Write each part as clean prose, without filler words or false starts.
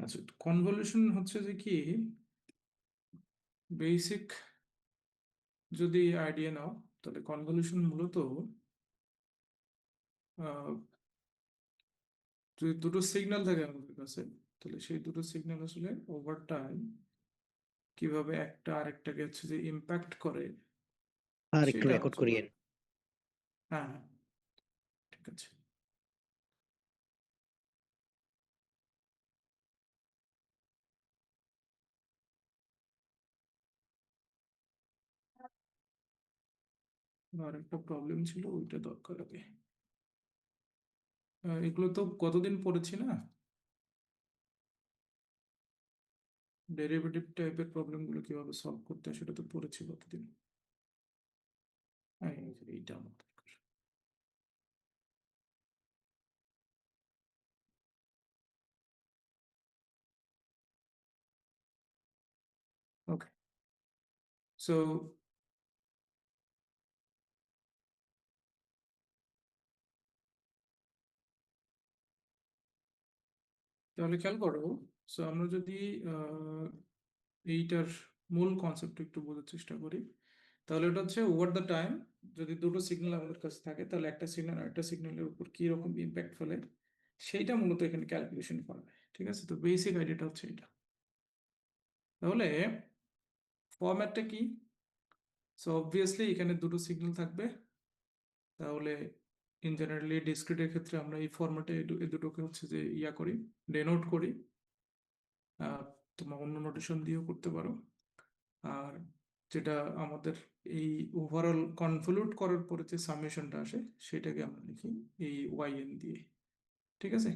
আচ্ছা, কনভলিউশন হচ্ছে যে কি, বেসিক যদি আইডিয়া নাও তাহলে কনভলিউশন মূলত যদি দুটো সিগন্যাল থাকে আমাদের কাছে, তাহলে সেই দুটো সিগন্যাল আসলে ওভার টাইম কিভাবে একটা আরেকটাকে হচ্ছে যে ইম্প্যাক্ট করে আর একটু সেটা রেকর্ড হচ্ছে করিয়েন। হ্যাঁ হ্যাঁ, ঠিক আছে। আর একটা প্রবলেম ছিল, ওইটা দরকার আগে। এগুলো তো কতদিন পড়েছি না, ডেরিভেটিভ টাইপের প্রবলেমগুলো কিভাবে সলভ করতে হয় সেটা তো পড়েছি কতদিন। হ্যাঁ, এইটা আমার দরকার। ওকে, সো তাহলে খেয়াল করো। সো আমরা যদি আহ, এইটার মূল কনসেপ্ট একটু বোঝার চেষ্টা করি, তাহলে এটা হচ্ছে ওভার দ্য টাইম যদি দুটো সিগন্যাল আমাদের কাছে থাকে, তাহলে একটা সিগন্যাল আর একটা সিগন্যালের উপর কি রকম ইম্প্যাক্ট ফেলে সেইটা মূলত এখানে ক্যালকুলেশন করা হয়। ঠিক আছে, তো বেসিক আইডিয়াটা হচ্ছে এটা। তাহলে ফরম্যাটটা কি? সো অবভিয়াসলি এখানে দুটো সিগন্যাল থাকবে, তাহলে ইন জেনারেলি ডিসক্রিটের ক্ষেত্রে আমরা এই ফরম্যাটে এই দুটোকে হচ্ছে যে ইয়া করি, ডেনোট করি। তোমার অন্য নোটেশন দিয়েও করতে পারো। আর যেটা আমাদের এই ওভারঅল কনভলিউট করার পরে যে সামেশনটা আসে সেটাকে আমরা লিখি এই ওয়াই এন দিয়ে। ঠিক আছে,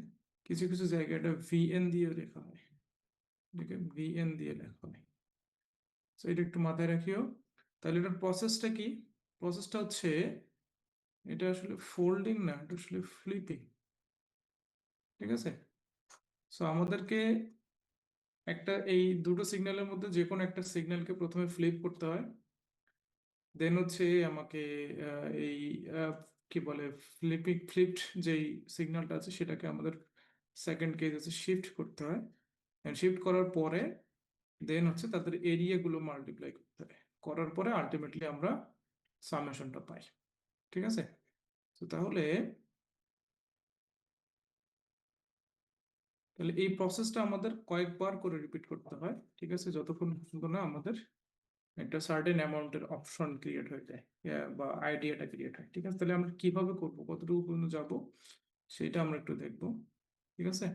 কিছু কিছু জায়গায় এটা ভিএন দিয়ে লেখা হয়, এটাকে ভিএন দিয়ে লেখা হয়। তো এটা একটু মাথায় রাখিও। তাহলে এটার প্রসেসটা কি? প্রসেসটা হচ্ছে, এটা আসলে ফোল্ডিং না, এটা আসলে ফ্লিপিং। ঠিক আছে, সো আমাদেরকে একটা এই দুটো সিগন্যালের মধ্যে যে কোনো একটা সিগন্যালকে প্রথমে ফ্লিপ করতে হয়। দেন হচ্ছে আমাকে এই কি বলে ফ্লিপড যেই সিগন্যালটা আছে সেটাকে আমাদের সেকেন্ড কেস আছে শিফট করতে হয়। শিফট করার পরে দেন হচ্ছে তাদের এরিয়াগুলো মাল্টিপ্লাই করতে হয়, করার পরে আলটিমেটলি আমরা সামেশনটা পাই। ঠিক আছে, তো তাহলে তাহলে এই প্রসেসটা আমাদের কয়েকবার করে রিপিট করতে হয়। ঠিক আছে, যতক্ষণ পর্যন্ত না আমাদের একটা সার্টেন অ্যামাউন্টের অপশন ক্রিয়েট হয়ে যায়, বা আইডিয়াটা ক্রিয়েট হয়। ঠিক আছে, তাহলে আমরা কিভাবে করবো, কতটুকু পর্যন্ত যাবো সেটা আমরা একটু দেখবো। ঠিক আছে,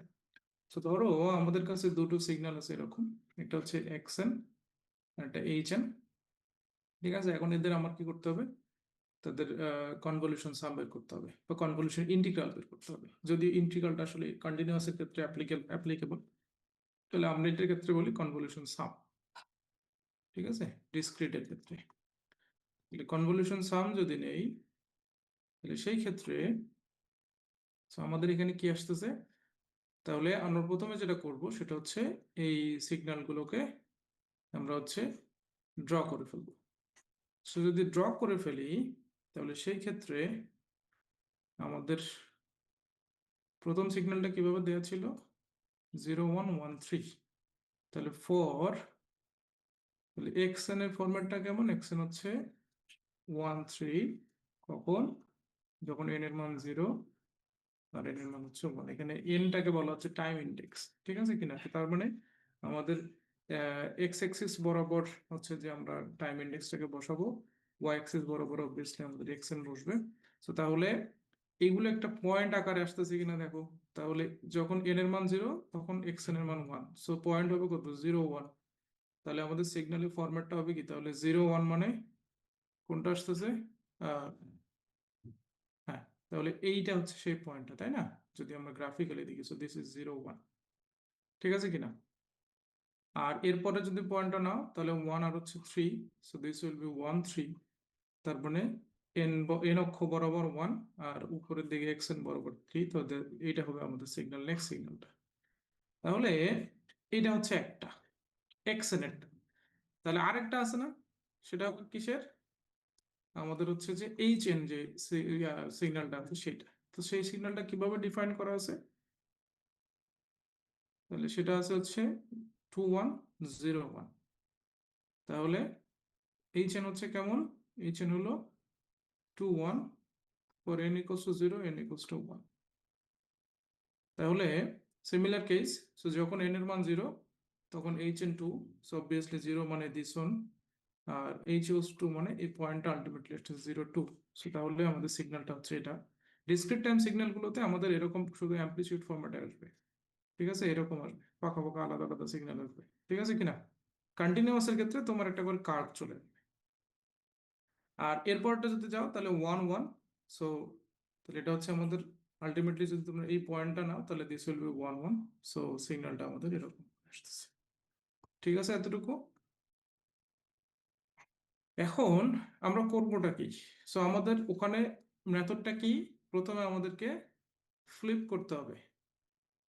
তো ধরো আমাদের কাছে দুটো সিগন্যাল আছে এরকম, একটা হচ্ছে এক্স এন আর একটা এইচ এন। ঠিক আছে, এখন এদের আমার কি করতে হবে, তাদের কনভলিউশন সাম বের করতে হবে বা কনভলিউশন ইন্টিগ্রাল বের করতে হবে। যদি ইন্টিগ্রালটা আসলে কন্টিনিউয়াসের ক্ষেত্রে অ্যাপ্লিকেবল, তাহলে আমরা এটার ক্ষেত্রে বলি কনভলিউশন সাম। ঠিক আছে, ডিসক্রিটের ক্ষেত্রে কনভলিউশন সাম যদি নেই, তাহলে সেই ক্ষেত্রে আমাদের এখানে কি আসতেছে, তাহলে আমরা প্রথমে যেটা করব সেটা হচ্ছে এই সিগন্যালগুলোকে আমরা হচ্ছে ড্র করে ফেলবো। সো যদি ড্র করে ফেলি, তাহলে সেই ক্ষেত্রে আমাদের প্রথম সিগন্যালটা কিভাবে দেওয়া ছিল, 0113। তাহলে ফর, তাহলে এক্স এন এর ফরম্যাটটা কেমন, এক্স এন হচ্ছে 13, কখন, যখন এন এর মান 0 আর এন এর মান হচ্ছে 1। এখানে এনটাকে বলা হচ্ছে টাইম ইন্ডেক্স। ঠিক আছে কিনা, তার মানে আমাদের এক্স এক্সিস বরাবর হচ্ছে যে আমরা টাইম ইন্ডেক্সটাকে বসাবো, ওয়াই এক্সিস বরাবর অবভিয়াসলি আমাদের এক্স এন বসবে। তো তাহলে এইগুলো একটা পয়েন্ট আকারে আসতেছে কিনা দেখো। তাহলে যখন এন এর মান 0 তখন এক্স এন এর মান 1, সো পয়েন্ট হবে কত, 0 1। তাহলে আমাদের সিগন্যালের ফরম্যাটটা হবে কি, তাহলে 0 1 মানে কোনটা আসতেছে, আহ হ্যাঁ, তাহলে এইটা হচ্ছে সেই পয়েন্টটা, তাই না? যদি আমরা গ্রাফিক্যালি দেখি, সো দিস ইজ 0 1। ঠিক আছে কিনা? আর এরপরে যদি পয়েন্টটা নাও তাহলে 1 আর হচ্ছে 3, সো দিস উইল বি 1 3। তার মানে এন অক্ষ বরাবর 1 আর উপরের দিকে এক্স এন বরাবর 3, তো এইটা হবে আমাদের সিগন্যাল, নেক্সট সিগন্যালটা। তাহলে এইটা হচ্ছে একটা এক্স এন এর। তাহলে আরেকটা আছে না, সেটা হবে কিসের, আমাদের হচ্ছে যে এইচ এন যে সিগন্যালটা আছে সেটা। তো সেই সিগন্যালটা কিভাবে ডিফাইন করা আছে, তাহলে সেটা আছে হচ্ছে 2101। তাহলে এই চেন হচ্ছে কেমন, এই চেন হলো 21 for n equals to 0, n equals to 1। তাহলে সিমিলার কেস, সো যখন n এর মান 0 তখন hn2, সো অবভিয়াসলি 0 মানে দিস ওয়ান, আর h equals to মানে এই পয়েন্টটা আলটিমেটলি হচ্ছে 0 2। সো তাহলে আমাদের সিগন্যালটা হচ্ছে এটা। ডিসক্রিট টাইম সিগন্যালগুলোতে আমাদের এরকম শুধু অ্যামপ্লিটিউড ফরম্যাটে আসবে, ঠিক আছে, এরকম আসবে, পাকা পাকা আলাদা আলাদা সিগন্যাল আসবে, ঠিক আছে কিনা। কন্টিনিউয়াস এর ক্ষেত্রে তোমার একটা করে কার্ভ চলে আসবে। আর এরপরটা যদি যাও তাহলে 1 1, সো তাহলে এটা হচ্ছে আমাদের আলটিমেটলি যদি তোমরা এই পয়েন্টটা নাও তাহলে দিস উইল বি 1 1। সো সিগন্যালটা আমাদের এরকম আসতেছে, ঠিক আছে এতটুকু। এখন আমরা করবোটা কি, সো আমাদের ওখানে মেথডটা কি, প্রথমে আমাদেরকে ফ্লিপ করতে হবে,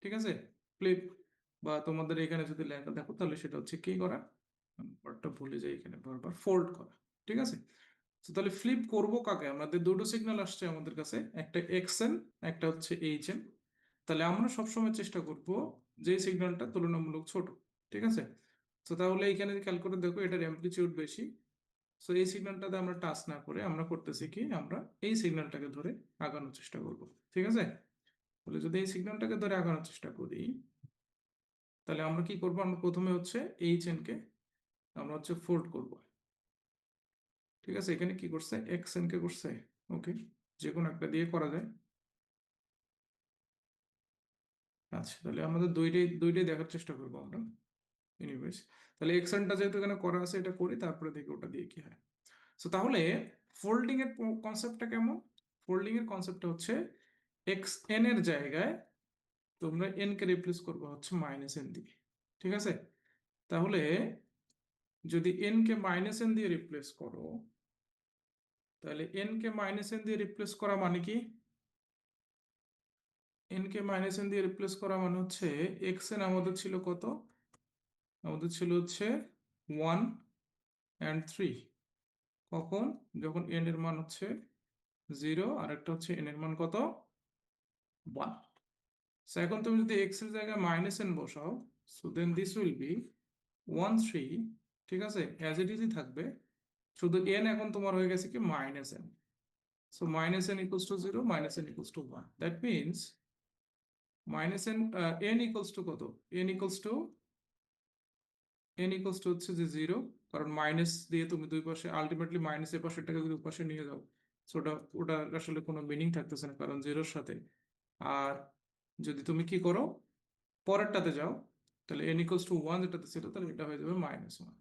ঠিক আছে। ফ্লিপ, বা তোমাদের এখানে যদি লেখা দেখো তাহলে সেটা হচ্ছে কি করা, ওয়ার্ডটা ভুলে যাই এখানে বারবার, ফোল্ড করা, ঠিক আছে। তো তাহলে ফ্লিপ করব কাকে, আমাদের দুটো সিগন্যাল আসছে আমাদের কাছে, একটা এক্সএন, একটা হচ্ছে এইচএন। তাহলে আমরা সবসময় চেষ্টা করব যে সিগন্যালটা তুলনামূলক ছোট, ঠিক আছে। তো তাহলে এখানে খেয়াল করে দেখো এটার অ্যামপ্লিটিউড বেশি, সো এই সিগন্যালটাতে আমরা টাচ না করে আমরা করতেছি কি, আমরা এই সিগন্যালটাকে ধরে আগানোর চেষ্টা করব, ঠিক আছে। তাহলে যদি এই সিগন্যালটাকে ধরে আগানোর চেষ্টা করি তাহলে আমরা কি করব, আমরা প্রথমে হচ্ছে এইচএন কে আমরা হচ্ছে ফোল্ড করব, ঠিক আছে। এখানে কি করছে, এক্সএন কে করছে, ওকে, যে কোনো একটা দিয়ে করা যায়। আচ্ছা, তাহলে আমাদের দুইটাই দুইটাই দেখার চেষ্টা করবো আমরা, এনিওয়েজ। তাহলে এক্সএনটা যেহেতু এখানে করা আছে এটা করি, তারপরে দেখি ওটা দিয়ে কি হয়। সো তাহলে ফোল্ডিং এর কনসেপ্টটা কেমন, ফোল্ডিং এর কনসেপ্টটা হচ্ছে এক্স এন এর জায়গায় তোমরা এন কে রিপ্লেস করবো হচ্ছে মাইনাস এন দিয়ে, ঠিক আছে। তাহলে যদি এন কে মাইনাস এন দিয়ে রিপ্লেস করো, তাহলে এন কে মাইনাস এন দিয়ে রিপ্লেস করা মানে কি, এন কে মাইনাস এন দিয়ে রিপ্লেস করা মানে হচ্ছে এক্স এন আমাদের ছিল কত, আমাদের ছিল হচ্ছে 1 and 3। কখন, যখন n এর মান হচ্ছে 0 আর একটা হচ্ছে n এর মান কত 1। সো এখন তুমি যদি x এর জায়গায় মাইনাস n বসাও, so then this will be 1 3, ঠিক আছে, অ্যাজ ইট ইজই থাকবে, শুধু n এখন তোমার হয়ে গেছে কি minus n। So minus n equals to 0, minus n equals to 1, that means minus n, n equals to কত, n ইকুয়ালস টু হচ্ছে যে 0, কারণ মাইনাস দিয়ে তুমি দুই পাশে আলটিমেটলি মাইনাস এর পাশেরটাকে যদি পাশে নিয়ে যাও, সো ওটা ওটা আসলে কোনো মিনিং থাকতেছে না কারণ জিরোর সাথে। আর যদি তুমি কি করো পরেরটাতে যাও, তাহলে n ইকুয়ালস টু 1 যেটাতে ছিল তাহলে এটা হয়ে যাবে -1,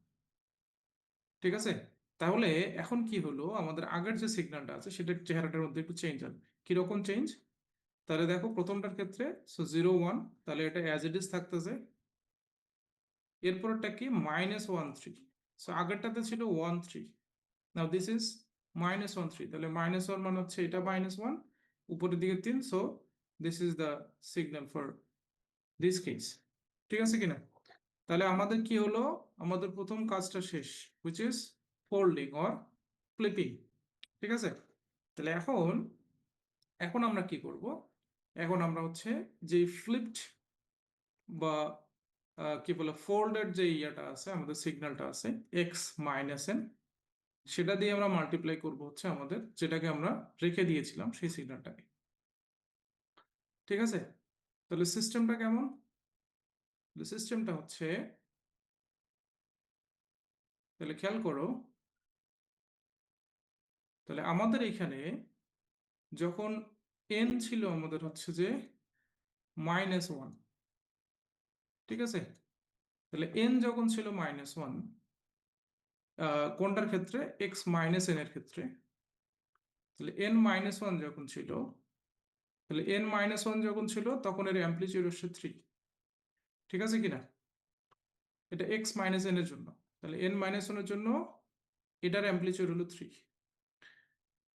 ঠিক আছে। তাহলে এখন কি হলো, আমাদের আগের যে সিগন্যালটা আছে সেটার চেহারাটার মধ্যে একটু চেঞ্জ হবে, কিরকম চেঞ্জ, তাহলে দেখো প্রথমটার ক্ষেত্রে সো 0 1, তাহলে এটা অ্যাজ ইট ইজ থাকতেছে। এরপরটা কি -1 3, সো আগেরটাতে ছিল 1 3, নাও দিস ইজ -1 3, তাহলে -1 মানে হচ্ছে এটা -1 উপরের দিকে 3, so this is the signal for this case, ঠিক আছে কিনা। তাহলে আমাদের কি হলো, আমাদের প্রথম কাজটা শেষ, which is folding or flipping, ঠিক আছে। তাহলে এখন এখন আমরা কি করব, এখন আমরা হচ্ছে যে ফ্লিপড বা কি বলে ফোল্ডেড যে ইয়াটা আছে আমাদের সিগন্যালটা আছে এক্স মাইনাস এন, সেটা দিয়ে আমরা মাল্টিপ্লাই করব হচ্ছে আমাদের যেটাকে আমরা রেখে দিয়েছিলাম সেই সিগন্যালটাকে, ঠিক আছে। তাহলে সিস্টেমটা কেমন, সিস্টেমটা হচ্ছে, তাহলে খেয়াল করো, তাহলে আমাদের এখানে যখন এন ছিল আমাদের হচ্ছে যে -1, ঠিক আছে। তাহলে এন যখন ছিল -1, কোনটার ক্ষেত্রে, এক্স মাইনাস এন এর ক্ষেত্রে, তাহলে n-1 যখন ছিল, তাহলে n-1 যখন ছিল তখন এর অ্যামপ্লিটিউড হচ্ছে 3, ঠিক আছে কিনা, এটা x মাইনাস এন এর জন্য। তাহলে n-1 এর জন্য এটার অ্যামপ্লিটিউড হলো 3।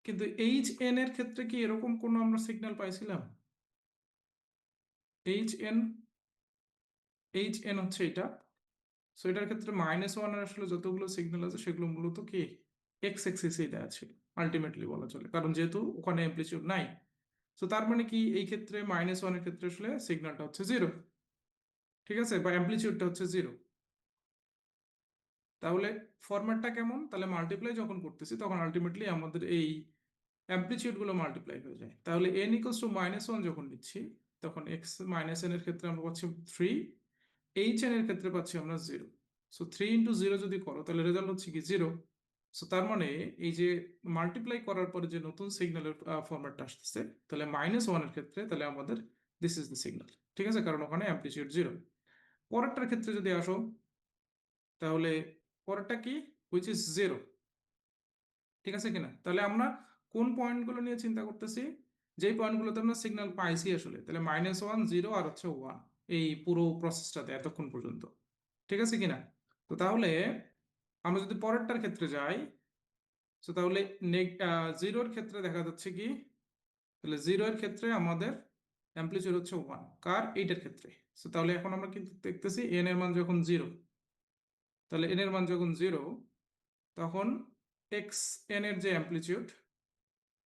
কিন্তু এইচ এন এর ক্ষেত্রে কি এরকম কোনো আমরা সিগন্যাল পাইছিলাম, এইচ এন হচ্ছে এটা, সো এটার ক্ষেত্রে -1 এর আসলে যতগুলো সিগন্যাল আছে সেগুলো মূলত কি এক্স এক্সিসেই দেওয়া ছিল আলটিমেটলি বলা চলে, কারণ যেহেতু ওখানে অ্যামপ্লিটিউড নাই। তো তার মানে কি এই ক্ষেত্রে -1 এর ক্ষেত্রে আসলে সিগন্যালটা হচ্ছে 0। ঠিক আছে, বা অ্যামপ্লিচিউডটা হচ্ছে 0। তাহলে ফরম্যাটটা কেমন, তাহলে মাল্টিপ্লাই যখন করতেছি তখন আলটিমেটলি আমাদের এই অ্যামপ্লিচিউড গুলো মাল্টিপ্লাই হয়ে যায়। তাহলে n ইকুয়ালস টু -1 যখন নিচ্ছি তখন x - n এর ক্ষেত্রে আমরা পাচ্ছি 3, hn এর ক্ষেত্রে পাচ্ছি আমরা 0। সো 3 ইন্টু 0 যদি করো তাহলে রেজাল্ট হচ্ছে কি 0। সো তার মানে এই যে মাল্টিপ্লাই করার পরে যে নতুন সিগন্যালের ফরম্যাটটা আসতেছে, তাহলে -1 এর ক্ষেত্রে তাহলে আমাদের দিস ইজ দ্য সিগন্যাল। ঠিক আছে, কারণ ওখানে অ্যামপ্লিচিউড 0। পরেরটার ক্ষেত্রে যদি আসো তাহলে পরেরটা কি, হুইচ ইজ 0। ঠিক আছে কিনা, তাহলে আমরা কোন পয়েন্টগুলো নিয়ে চিন্তা করতেছি, যেই পয়েন্টগুলোতে আমরা সিগন্যাল পাইছি আসলে, তাহলে -1, 0 আর হচ্ছে 1, এই পুরো প্রসেসটাতে এতক্ষণ পর্যন্ত। ঠিক আছে কিনা, তো তাহলে আমরা যদি পরেরটার ক্ষেত্রে যাই, তো তাহলে 0-এর ক্ষেত্রে দেখা যাচ্ছে কি, তাহলে 0-এর ক্ষেত্রে আমাদের অ্যামপ্লিচিউড হচ্ছে 1, কার, এইটার ক্ষেত্রে। তো তাহলে এখন আমরা কিন্তু দেখতেছি n এর মান যখন 0, তাহলে n এর মান যখন 0 তখন xn এর যে অ্যামপ্লিচিউড,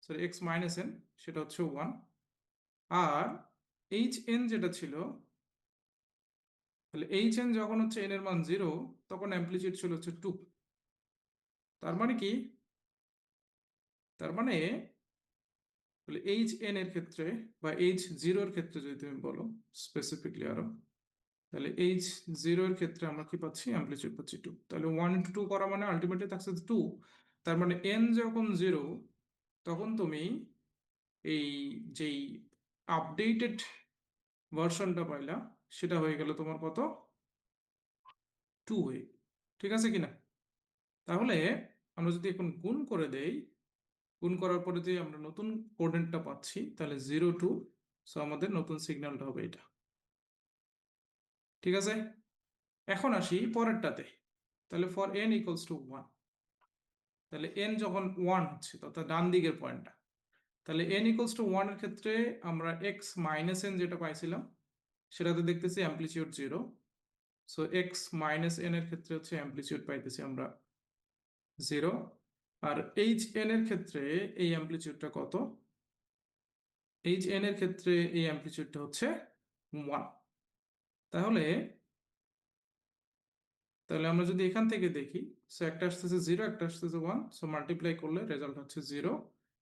সরি x-n, সেটা হচ্ছে 1। আর hn যেটা ছিল, তাহলে hn যখন হচ্ছে n এর মান 0 তখন অ্যামপ্লিচিউড ছিল হচ্ছে 2। তার মানে কি, তার মানে তাহলে hn এর ক্ষেত্রে বা h0 এর ক্ষেত্রে যদি তুমি বলো স্পেসিফিকলি আরো, তাহলে h0 এর ক্ষেত্রে আমরা কি পাচ্ছি, অ্যামপ্লিচিউড পাচ্ছি 2। তাহলে 1 into 2 করা মানে আলটিমেটলি থাকছে 2। তার মানে n যখন 0 তখন তুমি এই যেই আপডেটেড ভার্সনটা পাইলা সেটা হয়ে গেল তোমার কত, 2 হয়ে। ঠিক আছে কিনা, তাহলে আমরা যদি এখন গুণ করে দেই, গুণ করার পরে যে আমরা নতুন কোঅর্ডিনেটটা পাচ্ছি তাহলে 0, 2, সো আমাদের নতুন সিগন্যালটা হবে এটা। ঠিক আছে, এখন আসি পরেরটাতে, তাহলে ফর n ইকুয়ালস টু 1, তাহলে n যখন 1 হচ্ছে অর্থাৎ ডান দিকের পয়েন্টটা, তাহলে n ইকুয়ালস টু 1 এর ক্ষেত্রে আমরা x-n যেটা পাইছিলাম সেটাতে দেখতেছি অ্যামপ্লিচিউড 0। সো x-n এর ক্ষেত্রে হচ্ছে অ্যামপ্লিচিউড পাইতেছি আমরা 0। আর hn এর ক্ষেত্রে এই অ্যামপ্লিচিউডটা কত, hn এর ক্ষেত্রে এই অ্যামপ্লিচিউডটা হচ্ছে 1। তাহলে তাহলে আমরা যদি এখান থেকে দেখি, সো একটা আসতেছে 0, একটা আসতেছে 1, সো মাল্টিপ্লাই করলে রেজাল্ট হচ্ছে 0।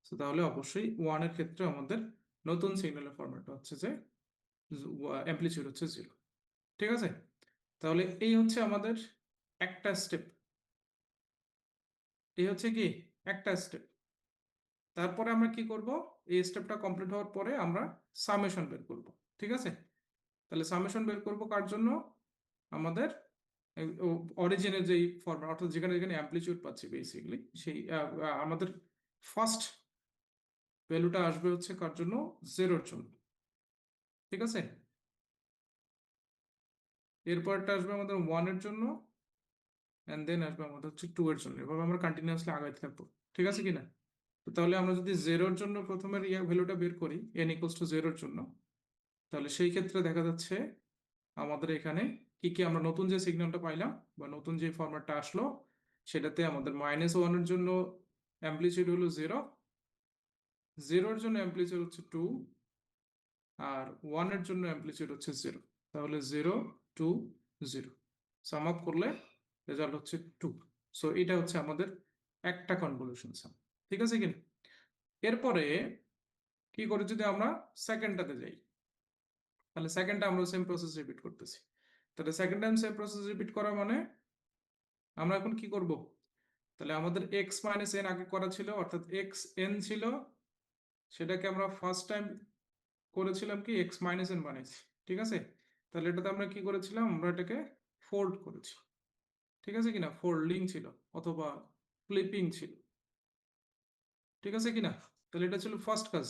সো তাহলে অবশ্যই 1 এর ক্ষেত্রে আমাদের নতুন সিগন্যালের ফরম্যাটটা হচ্ছে যে অ্যামপ্লিচিউড হচ্ছে 0। ঠিক আছে, তাহলে এই হচ্ছে আমাদের একটা স্টেপ, এই হচ্ছে কি একটা স্টেপ। তারপরে আমরা কি করব, এই স্টেপটা কমপ্লিট হওয়ার পরে আমরা সামেশন বের করব। ঠিক আছে, তাহলে সামেশন বের করব কার জন্য, আমাদের অরিজিনের যেই ফর্মুলা, অর্থাৎ যেখানে যেখানে অ্যামপ্লিচিউড পাচ্ছি বেসিক্যালি সেই আমাদের ফার্স্ট ভ্যালুটা আসবে হচ্ছে কার জন্য, 0-এর জন্য। ঠিক আছে, এরপরটা আসবে আমাদের 1-এর জন্য, এন্ড দেন আসবে আমাদের হচ্ছে 2-এর জন্য। এভাবে আমরা কন্টিনিউয়াসলি আগাইতে থাকবো। ঠিক আছে কিনা, তো তাহলে আমরা যদি 0-এর জন্য প্রথমের ভ্যালুটা বের করি, n ইকুয়ালস টু 0-এর জন্য, তাহলে সেই ক্ষেত্রে দেখা যাচ্ছে আমাদের এখানে কি কি আমরা নতুন যে সিগন্যালটা পাইলাম বা নতুন যে ফরম্যাটটা আসলো সেটাতে আমাদের -1-এর জন্য অ্যামপ্লিচিউড হলো 0, 0-এর জন্য অ্যামপ্লিচিউড হচ্ছে 2, আর 1-এর জন্য অ্যামপ্লিচিউড হচ্ছে 0। তাহলে 0, 2, 0 সাম আপ করলে রেজাল্ট হচ্ছে 2। সো এটা হচ্ছে আমাদের একটা কনভলিউশন সাম। ঠিক আছে কিনা, এরপরে কি করে যদি আমরা সেকেন্ডটাতে যাই, তাহলে সেকেন্ডটা আমরা সেম প্রসেস রিপিট করতেছি। তাহলে second time same process repeat করা মানে আমরা এখন কি করব, তাহলে আমাদের x-n আগে করা ছিল, অর্থাৎ xn ছিল, সেটাকে আমরা ফার্স্ট টাইম করেছিলাম কি x-n বানিয়েছি। ঠিক আছে, তাহলে এটাতে আমরা কি করেছিলাম, আমরা এটাকে ফোল্ড করেছি। ঠিক আছে কিনা, ফোল্ডিং ছিল অথবা ফ্লিপিং ছিল। ঠিক আছে কিনা, তাহলে এটা ছিল ফার্স্ট কাজ।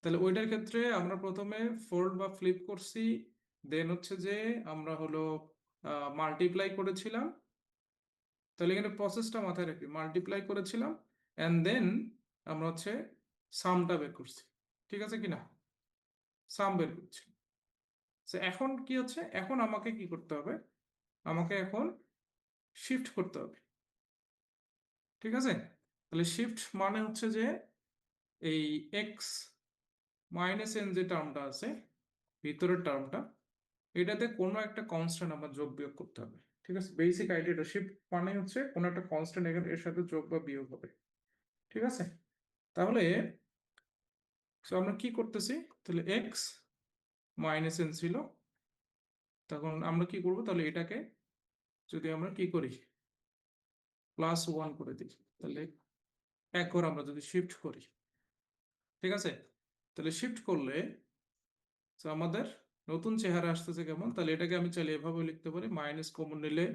তাহলে ওইটার ক্ষেত্রে আমরা প্রথমে ফোল্ড বা ফ্লিপ করছি, দেন হচ্ছে যে আমরা হলো মাল্টিপ্লাই করেছিলাম। তাহলে এখানে প্রসেসটা মাথায় রাখি, মাল্টিপ্লাই করেছিলাম অ্যান্ড দেন আমরা হচ্ছে সামটা বের করছি। ঠিক আছে কিনা, সাম বের করছি। এখন কি হচ্ছে, এখন আমাকে কি করতে হবে, আমাকে এখন শিফট করতে হবে। ঠিক আছে, তাহলে শিফট মানে হচ্ছে যে এই x-n যে টার্মটা আছে ভিতরের টার্মটা, এটাতে কোনো একটা কনস্ট্যান্ট আমার যোগ বিয়োগ করতে হবে, ঠিক আছে? বেসিক আইডিয়াটা, শিফট মানে হচ্ছে কোনো একটা কনস্ট্যান্ট এখানে এর সাথে যোগ বা বিয়োগ হবে, ঠিক আছে? তাহলে আমরা কি করতেছি, তাহলে এক্স মাইনাস এন ছিল, তখন আমরা কি করব, তাহলে এটাকে যদি আমরা কি করি, +1 করে দিই, তাহলে এক ঘর আমরা যদি শিফট করি, ঠিক আছে? তাহলে শিফট করলে আমাদের নতুন চেহারা আসতেছে কেমন, তাহলে এটাকে আমি চাইলে এভাবে লিখতে পারি, মাইনাস কমন নিলে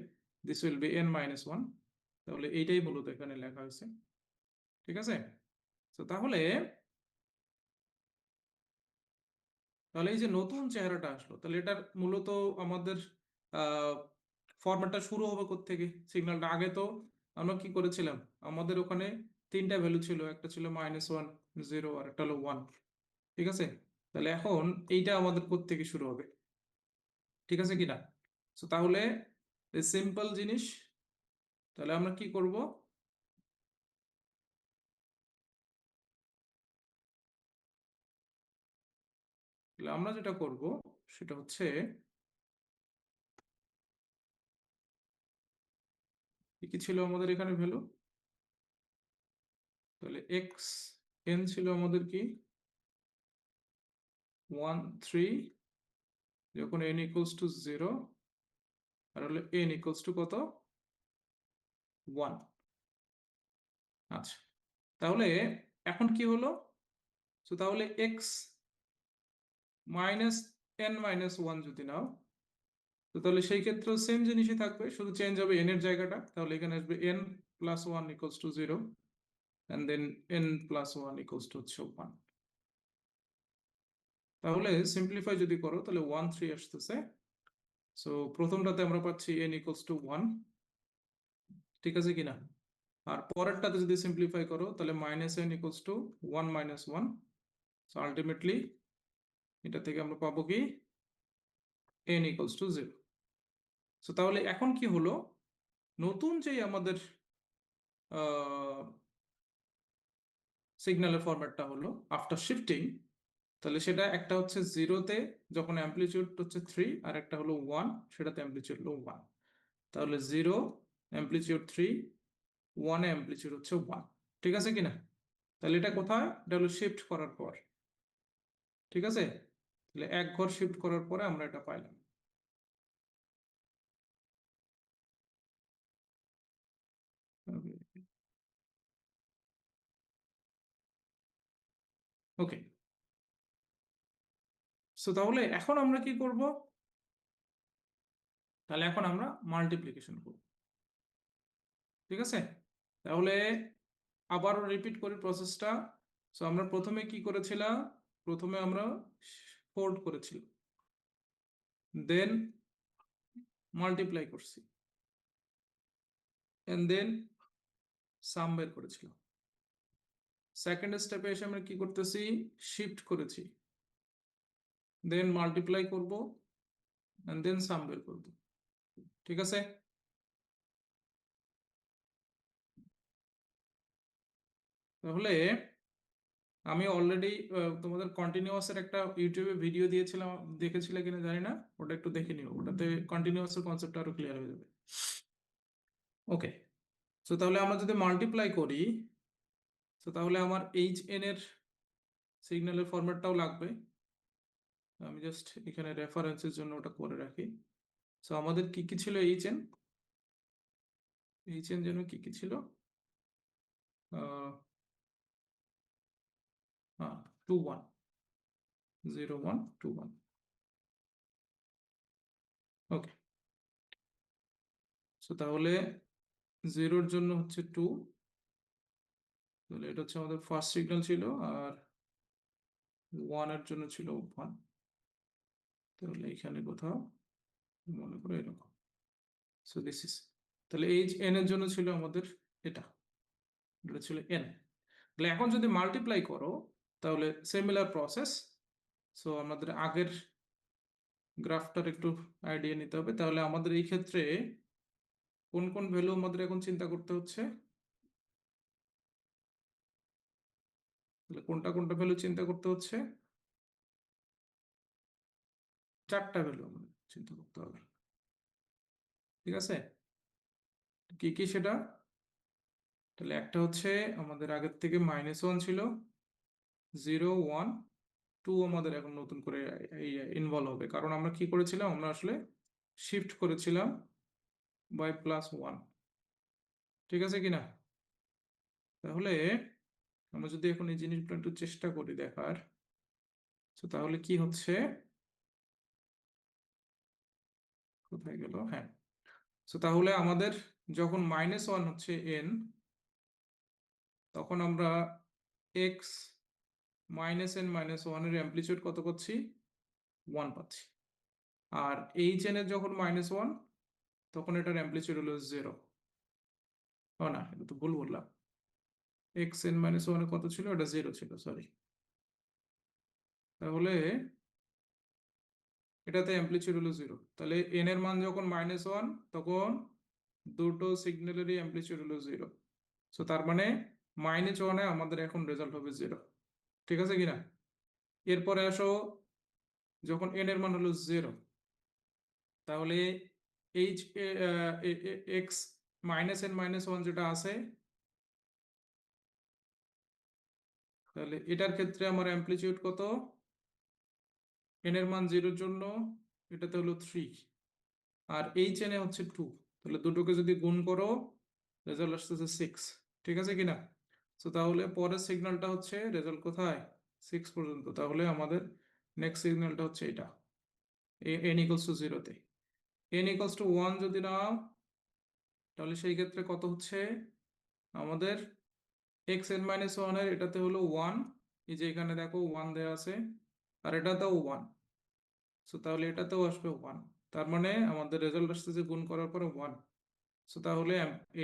দিস উইল বি n-1, তাহলে এইটাই মূলত এখানে লেখা হয়েছে, ঠিক আছে? তো তাহলে তাহলে এই যে নতুন চেহারাটা আসলো, তাহলে এটার মূলত আমাদের ফরম্যাটটা শুরু হবে কোত্থেকে, সিগন্যালটা আগে তো আমরা কি করেছিলাম, আমাদের ওখানে তিনটা ভ্যালু ছিল, একটা ছিল -1, 0, আর একটা হলো 1, ঠিক আছে? তাহলে এখন এইটা আমাদের কোত্থেকে শুরু হবে, ঠিক আছে কিনা? তো তাহলে সিম্পল জিনিস, তাহলে আমরা কি করব, তাহলে আমরা যেটা করব সেটা হচ্ছে, কি কি ছিল আমাদের এখানে ভ্যালু, তাহলে এক্স এন ছিল আমাদের কি 1, 3, যখন n ইকুয়ালস টু 0, আর হলো n ইকুয়ালস টু কত, 1। আচ্ছা, তাহলে এখন কি হলো, তো তাহলে এক্স মাইনাস n-1 যদি নাও, তো তাহলে সেই ক্ষেত্রে সেম জিনিসই থাকবে, শুধু চেঞ্জ হবে n এর জায়গাটা, তাহলে এখানে আসবে n+1 equals to 0, and then n+1 equals to হচ্ছে 1। তাহলে সিম্পলিফাই যদি করো তাহলে 1, 3 আসতেছে, সো প্রথমটাতে আমরা পাচ্ছি n ইকুয়ালস টু 1, ঠিক আছে কিনা? আর পরেরটাতে যদি সিম্পলিফাই করো তাহলে -n equals to 1-1, so ultimately এটা থেকে আমরা পাবো কি n ইকুয়ালস টু 0। সো তাহলে এখন কি হলো, নতুন যে আমাদের সিগন্যালের ফরম্যাটটা হলো আফটার শিফটিং, তাহলে সেটা একটা হচ্ছে 0-তে যখন অ্যামপ্লিটিউড হচ্ছে 3, আর একটা হলো 1, সেটাতে অ্যামপ্লিটিউড হলো 1, তাহলে 0 অ্যামপ্লিটিউড 3, 1 এ অ্যামপ্লিটিউড হচ্ছে 1, ঠিক আছে কিনা? তাহলে এটা কোথায়, এটা হলো শিফট করার পর, ঠিক আছে? তাহলে এক ঘর শিফট করার পরে আমরা এটা পাইলাম। ওকে, সো তাহলে এখন আমরা কি করব, তাহলে এখন আমরা মাল্টিপ্লিকেশন করব, ঠিক আছে? তাহলে আবারও রিপিট করি প্রসেসটা। সো আমরা প্রথমে কি করেছিলাম, প্রথমে আমরা ফোল্ড করেছিলাম, দেন মাল্টিপ্লাই করছি, এন্ড দেন সাম বের করেছিলাম। সেকেন্ড স্টেপে এসে আমরা কি করতেছি, শিফট করেছি, দেন মাল্টিপ্লাই করব, এন্ড দেন সাম বের করব, ঠিক আছে? তাহলে আমি অলরেডি তোমাদের কন্টিনিউয়াস এর একটা ইউটিউবে ভিডিও দিয়েছিলাম, দেখেছিলে কিনা জানি না, ওটা একটু দেখে নিও, ওটাতে কন্টিনিউয়াস এর কনসেপ্ট আরো ক্লিয়ার হয়ে যাবে। ওকে, সো তাহলে আমরা যদি মাল্টিপ্লাই করি, তো তাহলে আমার এইচ এন এর সিগন্যালের ফরম্যাটটাও লাগবে, আমি জাস্ট এখানে রেফারেন্সের জন্য ওটা করে রাখি। সো আমাদের কি কি ছিল, এইচ এন, এইচ এন যেন কি কি ছিল, হ্যাঁ 2, 1, 0, 1, 2, 1, ওকে। সো তাহলে 0-র জন্য হচ্ছে 2, তাহলে এটা হচ্ছে আমাদের ফার্স্ট সিগন্যাল ছিল, আর 1-এর জন্য ছিল 1, তাহলে এখানে কোথাও মনে করো এরকম, সো দিস ইজ, তাহলে এইচ এন এর জন্য ছিল আমাদের এটা, এটা ছিল এন। তাহলে এখন যদি মাল্টিপ্লাই করো তাহলে সিমিলার প্রসেস, সো আমাদের আগের গ্রাফটার একটু আইডিয়া নিতে হবে, তাহলে আমাদের এই ক্ষেত্রে কোন কোন ভ্যালু আমাদের এখন চিন্তা করতে হচ্ছে, তাহলে কোনটা কোনটা ভ্যালু চিন্তা করতে হচ্ছে, 4টা ভ্যালু আমাদের চিন্তা করতে হবে, ঠিক আছে? কি কি সেটা? তাহলে একটা হচ্ছে আমাদের আগের থেকে -1 ছিল, 0 1 2 আমাদের এখন নতুন করে ইনভলভ হবে, কারণ আমরা কি করেছিলাম, আমরা আসলে শিফট করেছিলাম বাই +1, ঠিক আছে কিনা? তাহলে আমরা যদি এখন এই জিনিসগুলো একটু চেষ্টা করি দেখার, তাহলে কি হচ্ছে, কোথায় গেল, হ্যাঁ, তাহলে আমাদের যখন -1 হচ্ছে n, তখন আমরা x -n -1 এর অ্যামপ্লিটিউড কত পাচ্ছি, 1 পাচ্ছি। আর hn এর যখন -1, তখন এটার অ্যামপ্লিটিউড হলো 0। ও না, এটা তো ভুল বললাম, xn -1 এ কত ছিল, এটা 0 ছিল, সরি। তাহলে এটাতে অ্যামপ্লিটিউড হলো 0, তাহলে n এর মান যখন -1, তখন দুটো সিগন্যালেরই অ্যামপ্লিটিউড হলো 0। তার মানে -1 এ আমাদের এখন রেজাল্ট হবে 0, ঠিক আছে কিনা? এরপরে আসো, যখন n এর মান হলো 0, তাহলে h x -n -1 যেটা আছে, তাহলে এটার ক্ষেত্রে আমার অ্যামপ্লিটিউড কত, n এর মান 0 এর জন্য এটাতে হলো 3, আর hn এ হচ্ছে 2, তাহলে দুটোকে যদি গুণ করো রেজাল্ট আসতেছে 6, ঠিক আছে কিনা? তাহলে পরের সিগন্যালটা হচ্ছে রেজাল্ট কোথায়, 6 পর্যন্ত। তাহলে আমাদের নেক্সট সিগন্যালটা হচ্ছে এটা, n = 0 তে। n = 1 যদি নাও, তাহলে সেই ক্ষেত্রে কত হচ্ছে আমাদের, xn -1 এর এটাতে হলো 1, এই যে এখানে দেখো 1 দেওয়া আছে, আর এটাতেও 1, তাহলে এটাতেও আসবে 1, তার মানে আমাদের রেজাল্ট আসতেছে গুণ করার পরে 1। তাহলে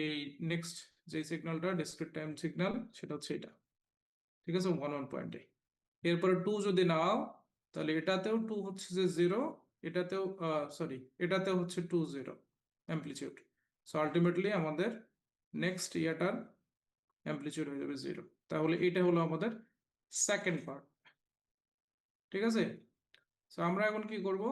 এই নেক্সট যে সিগন্যালটা ডিসক্রিট টাইম সিগন্যাল, সেটা হচ্ছে এটা, ঠিক আছে, 1 1 পয়েন্টে। এরপরে 2 যদি নাও, তাহলে এটাতেও 2 হচ্ছে যে 0, এটাতেও সরি, এটাতেও হচ্ছে 2 0 অ্যামপ্লিটিউড। আলটিমেটলি আমাদের নেক্সট ইয়াটার অ্যামপ্লিটিউড হয়ে যাবে 0। তাহলে এটা হলো আমাদের সেকেন্ড পার্ট, ঠিক আছে? আমরা এখন কি করব,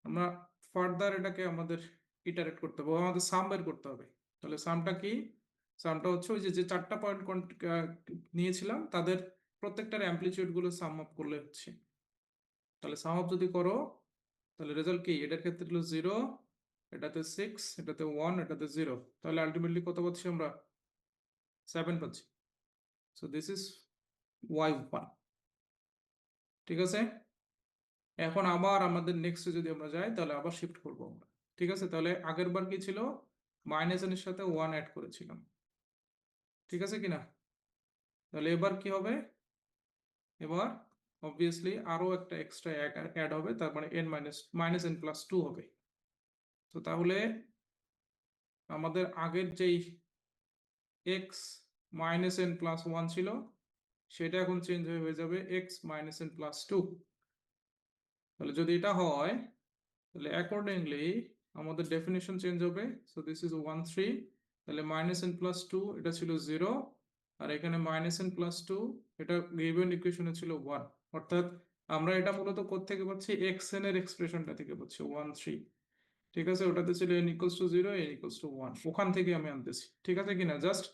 আমরা ফার্দার এটাকে আমাদের ইটারেট করতে হবে, আমাদের সাম বের করতে হবে। তাহলে সামটা কি, সামটা হচ্ছে ওই যে যে চারটা পয়েন্ট নিয়েছিলাম, তাদের প্রত্যেকটার অ্যামপ্লিটিউড গুলো সাম আপ করলে হচ্ছে। তাহলে সাম আপ যদি করো, তাহলে রেজাল্ট কি, এটার ক্ষেত্রে হলো 0, এটাতে 6, এটাতে 1, এটাতে 0, তাহলে আলটিমেটলি কত পাচ্ছি আমরা, 7 পাচ্ছি। দিস ইজ y1, ঠিক আছে? এখন আবার আমাদের নেক্সটে যদি আমরা যাই, তাহলে আবার শিফট করবো আমরা, ঠিক আছে? তাহলে আগের বার কি ছিল, -n এর সাথে 1 অ্যাড করেছিলাম, ঠিক আছে কিনা? তাহলে এবার কি হবে, এবার অবভিয়াসলি আরো একটা এক্সট্রা অ্যাড হবে, তার মানে -n+2 হবে। তাহলে আমাদের আগের যেই x -n+1 ছিল, সেটা এখন চেঞ্জ হয়ে যাবে x -n+2। তাহলে যদি এটা হয়, তাহলে অ্যাকর্ডিংলি আমাদের ডেফিনিশন চেঞ্জ হবে। দিস ইজ 1 3, তাহলে -n+2 এটা ছিল 0, আর এখানে -n+2 এটা গিভেন ইকুয়েশনে ছিল 1, অর্থাৎ আমরা এটা মূলত কোত্থেকে পাচ্ছি, xn এর এক্সপ্রেশনটা থেকে পাচ্ছি 1 3, ঠিক আছে? ওটাতে ছিল n = 0, n = 1, ওখান থেকে আমি আনতেছি, ঠিক আছে কিনা? জাস্ট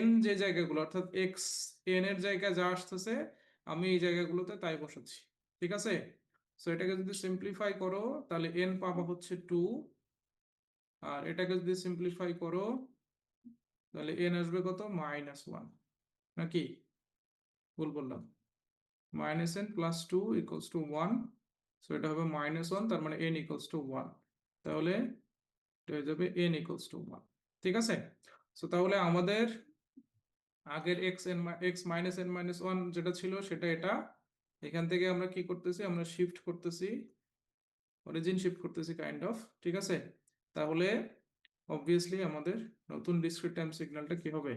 n যে জায়গাগুলো, অর্থাৎ x n এর জায়গায় যা আসতেছে, আমি এই জায়গাগুলোতে তাই বসাচ্ছি, ঠিক আছে? এটাকে যদি সিম্পলিফাই করো, তাহলে n পাবা হচ্ছে 2, আর এটাকে যদি সিম্পলিফাই করো, তাহলে n আসবে কত, -1, নাকি ভুল বললাম? -n+2 = 1, এটা হবে -1, তার মানে n = 1, তাহলে এটা হয়ে যাবে n = 1, ঠিক আছে? তাহলে আমাদের আগের x -n-1 যেটা ছিল, সেটা এটা, এখান থেকে আমরা কি করতেছি, আমরা শিফট করতেছি, অরিজিন শিফট করতেছি কাইন্ড অফ, ঠিক আছে? তাহলে অবভিয়াসলি আমাদের নতুন ডিসক্রিট টাইম সিগন্যালটা কি হবে,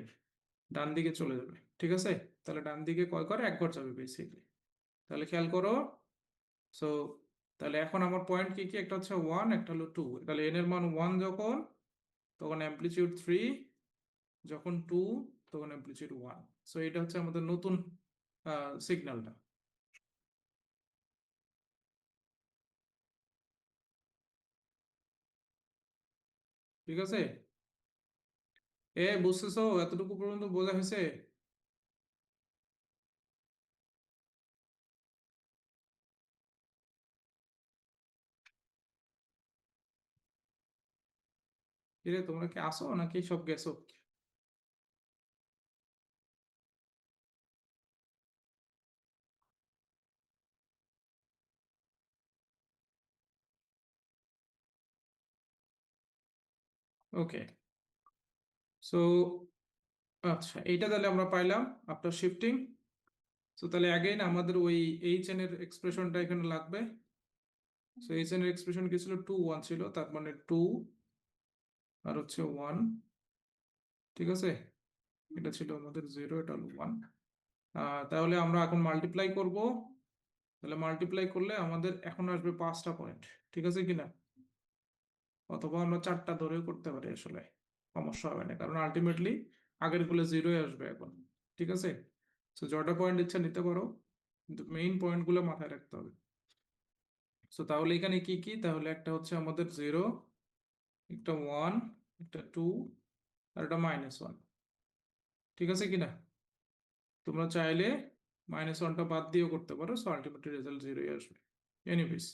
ডান দিকে চলে যাবে, ঠিক আছে? তাহলে ডান দিকে কয় ঘর, এক ঘর যাবে বেসিক্যালি। তাহলে খেয়াল করো, সো তাহলে এখন আমার পয়েন্ট কি কি, একটা হচ্ছে 1, একটা হলো 2। তাহলে n এর মান 1 যখন, তখন অ্যামপ্লিটিউড 3, যখন 2, তখন অ্যামপ্লিটিউড 1। এটা হচ্ছে আমাদের নতুন সিগন্যালটা। ঠিক আছে? বুঝতেছো? এতটুকু পর্যন্ত বোঝা হয়েছে? কিরে, তোমরা কি আসো নাকি সব গেছো? ওকে, সো আচ্ছা, এইটা তাহলে আমরা পাইলাম আফটার শিফটিং। সো তাহলে অ্যাগেইন আমাদের ওই এইচ এন এর এক্সপ্রেশনটা এখানে লাগবে। সো এইচ এন এর এক্সপ্রেশন কি ছিল? 2 1 ছিল, তার মানে 2 আর হচ্ছে 1। ঠিক আছে, এটা ছিল আমাদের 0, এটা হলো 1। তাহলে আমরা এখন মাল্টিপ্লাই করব। তাহলে মাল্টিপ্লাই করলে আমাদের এখন আসবে 5টা পয়েন্ট। ঠিক আছে কিনা? অথবা আমরা 4টা ধরেও করতে পারি, আসলে সমস্যা হবে না, কারণ আলটিমেটলি আগের গুলো 0 আসবে এখন। ঠিক আছে, তো যটা পয়েন্ট ইচ্ছা নিতে পারো, কিন্তু মেইন পয়েন্ট গুলো মাথায় রাখতে হবে। তো তাহলে এখানে কি কি? তাহলে একটা হচ্ছে আমাদের 0, একটা 1, একটা 2, আর একটা -1। ঠিক আছে কিনা? তোমরা চাইলে -1টা বাদ দিয়েও করতে পারো, সো আলটিমেটলি রেজাল্ট 0 আসবে। এনিওয়েজ,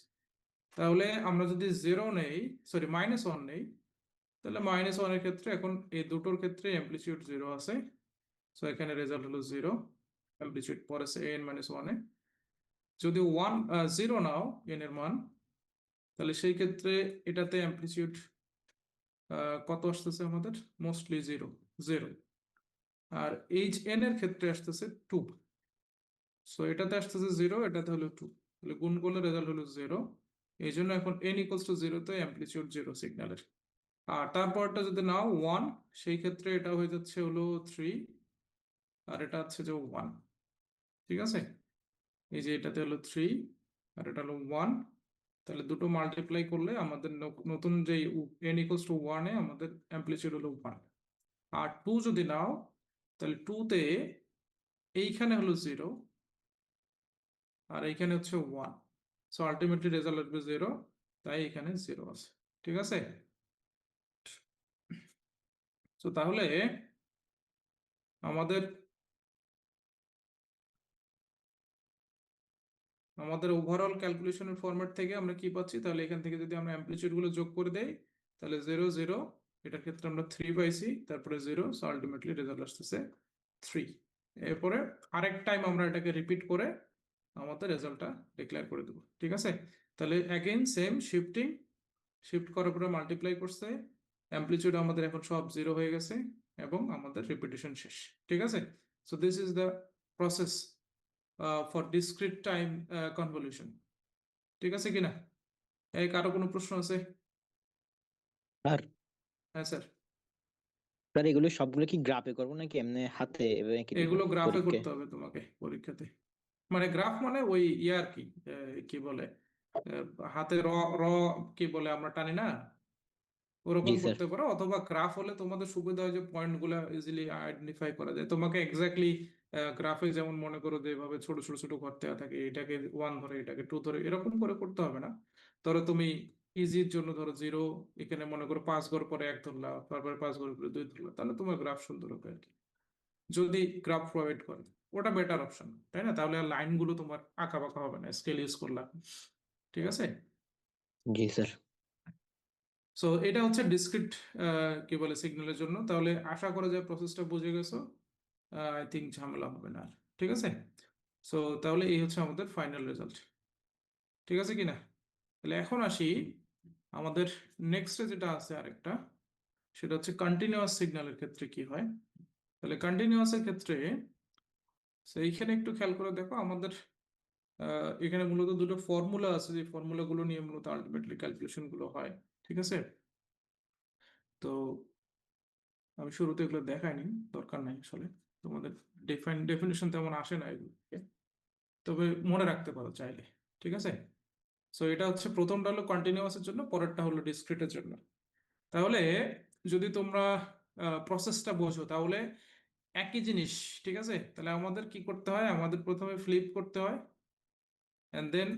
তাহলে আমরা যদি 0 নেই, সরি -1 নেই, তাহলে -1 এর ক্ষেত্রে এখন এই দুটোর ক্ষেত্রে অ্যামপ্লিটিউড 0 আছে। সো এখানে রেজাল্ট হলো 0, অ্যামপ্লিটিউড পড়েছে an-1 এ। যদি 0 নাও n এর মান, তাহলে সেই ক্ষেত্রে এটাতে অ্যামপ্লিটিউড কত আসতেছে আমাদের? মোস্টলি 0 0। আর hn এর ক্ষেত্রে আসতেছে 2। সো এটাতে আসতেছে 0, এটাতে হলো 2, তাহলে গুণ করলে রেজাল্ট হলো 0। এই জন্য এখন n=0 তে অ্যামপ্লিটিউড 0 সিগন্যালের। আর তারপরটা যদি নাও 1, সেই ক্ষেত্রে এটা হয়ে যাচ্ছে হলো 3, আর এটা হচ্ছে যে 1। ঠিক আছে, এই যে এটাতে হলো 3 আর এটা হলো 1। তাহলে দুটো মাল্টিপ্লাই করলে আমাদের নতুন যে n=1 এ আমাদের অ্যামপ্লিটিউড হলো 1। আর 2 যদি নাও, তাহলে 2 তে এইখানে হলো 0 আর এইখানে হচ্ছে 1। সো আলটিমেটলি রেজাল্ট আসবে 0, তাই এখানে 0 আছে। ঠিক আছে, তো তাহলে আমাদের আমাদের ওভারঅল ক্যালকুলেশনের ফরম্যাট থেকে আমরা কি পাচ্ছি? তাহলে এখান থেকে যদি আমরা অ্যামপ্লিটিউড গুলো যোগ করে দেই, তাহলে 0 0, এটার ক্ষেত্রে আমরা 3 পাইছি, তারপরে 0, সো আলটিমেটলি রেজাল্ট আসতেছে 3। এরপরে আরেক টাইম আমরা এটাকে রিপিট করে আমাদের রেজাল্টটা ডিক্লেয়ার করে দেবো। ঠিক আছে, তাহলে অ্যাগেইন সেম শিফটিং, শিফট করার পরে মাল্টিপ্লাই করছে, অ্যামপ্লিটিউড আমাদের এখন সব 0 হয়ে গেছে এবং আমাদের রিপিটেশন শেষ। ঠিক আছে, so this is the process for discrete time convolution. ঠিক আছে কিনা? এই কারো কোনো প্রশ্ন আছে? আর হ্যাঁ স্যার। স্যার এগুলো সবগুলো কি গ্রাফে করবো নাকি এমনি হাতে এভাবে কেটে দিব এগুলো গ্রাফে পরীক্ষায়? করতে হবে তোমাকে পরীক্ষাতে। মানে গ্রাফ মানে ওই ইয়ে আর কি, কি বলে, হাতে র র কি বলে আমরা টানি না, জি ওরকম স্যার। করতে পারো। অথবা গ্রাফ হলে তোমাদের সুবিধা হয় যে পয়েন্ট গুলা ইজিলি আইডেন্টিফাই করা যায় তোমাকে এক্স্যাক্টলি। গ্রাফে যেমন মনে করো যে এভাবে ছোট ছোট ছোট ঘর দেওয়া থাকে, এটাকে 1 ধরে এটাকে 2 ধরে এরকম করে করতে হবে না। ধরো তুমি ইজির জন্য ধরো 0, এখানে মনে করো 5 ঘর পরে 1 ধরলা, তারপরে 5 ঘর পরে 2 ধরলা, তাহলে তোমার গ্রাফ সুন্দর হবে আর কি। যদি গ্রাফ প্রোভাইড করে, ওটা বেটার অপশন, তাই না? তাহলে লাইন গুলো তোমার আঁকা বাঁকা হবে না, স্কেল ইউজ করলা। ঠিক আছে, জি স্যার। সো এটা হচ্ছে ডিসক্রিট কি বলে সিগন্যালের জন্য। তাহলে আশা করা যায় প্রসেসটা বুঝে গেছো, আই থিঙ্ক ঝামেলা হবে না আর। ঠিক আছে, সো তাহলে এই হচ্ছে আমাদের ফাইনাল রেজাল্ট। ঠিক আছে কিনা? তাহলে এখন আসি আমাদের নেক্সটে যেটা আছে আরেকটা, সেটা হচ্ছে কন্টিনিউয়াস সিগন্যালের ক্ষেত্রে কি হয়। তাহলে কন্টিনিউয়াস এর ক্ষেত্রে এইখানে একটু খেয়াল করে দেখো, আমাদের এখানে মূলত দুটো ফর্মুলা আছে, যে ফর্মুলা গুলো নিয়ে মূলত আলটিমেটলি ক্যালকুলেশন গুলো হয়। ঠিক আছে, তো আমি শুরুতে এগুলো দেখাইনি, দরকার নাই আসলে। তোমাদের ডেফিনেশন তেমন আসে না এগুলোকে, তবে মনে রাখতে পারো চাইলে। ঠিক আছে, সো এটা হচ্ছে প্রথমটা হলো কন্টিনিউয়াসের জন্য, পরেরটা হলো ডিসক্রিটের জন্য। তাহলে যদি তোমরা প্রসেসটা বোঝো, তাহলে একই জিনিস। ঠিক আছে, তাহলে আমাদের কি করতে হয়? আমাদের প্রথমে ফ্লিপ করতে হয়, এন্ড দেন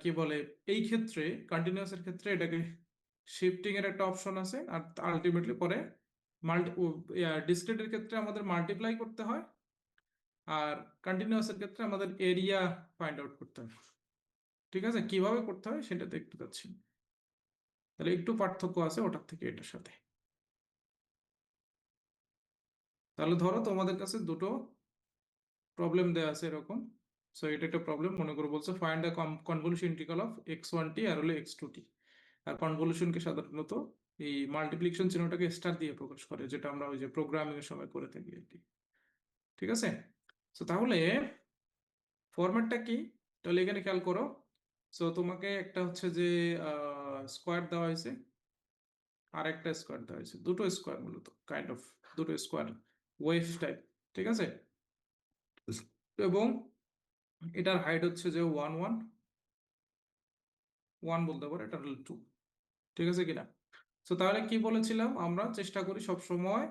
কি বলে, এই ক্ষেত্রে কন্টিনিউয়াস এর ক্ষেত্রে এটাকে শিফটিং এর একটা অপশন আছে, আর আলটিমেটলি পরে ডিসক্রিটের ক্ষেত্রে আমাদের মাল্টিপ্লাই করতে হয়, আর কন্টিনিউয়াস এর ক্ষেত্রে আমাদের এরিয়া ফাইন্ড আউট করতে হয়। ঠিক আছে, কিভাবে করতে হয় সেটা দেখতে পাচ্ছি। তাহলে একটু পার্থক্য আছে ওটার থেকে এটার সাথে। তাহলে ধরো তোমাদের কাছে দুটো প্রবলেম দেওয়া আছে এরকম। সো এটা একটা প্রবলেম, মনে করো বলছে find the convolution integral of x1t আর হলো x2t। আর কনভলিউশনকে সাধারণত এই মাল্টিপ্লিকেশন চিহ্নটাকে স্টার দিয়ে প্রকাশ করে, যেটা আমরা ওই যে প্রোগ্রামিং এর সময় করে থাকি আর কি। ঠিক আছে, সো তাহলে ফরম্যাটটা কি? তাহলে এখানে খেয়াল করো। সো তোমাকে একটা হচ্ছে যে স্কোয়ার দেওয়া হয়েছে, আর একটা স্কোয়ার দেওয়া হয়েছে, দুটো স্কোয়ার মূলত কাইন্ড অফ, দুটো স্কোয়ার ওয়েভ টাইপ। ঠিক আছে, এবং এটার হাইট হচ্ছে যে 1 1 1 বলতে পারো, এটা হলো 2। ঠিক আছে কিনা? তো তাহলে কি বলেছিলাম, আমরা চেষ্টা করি সব সময়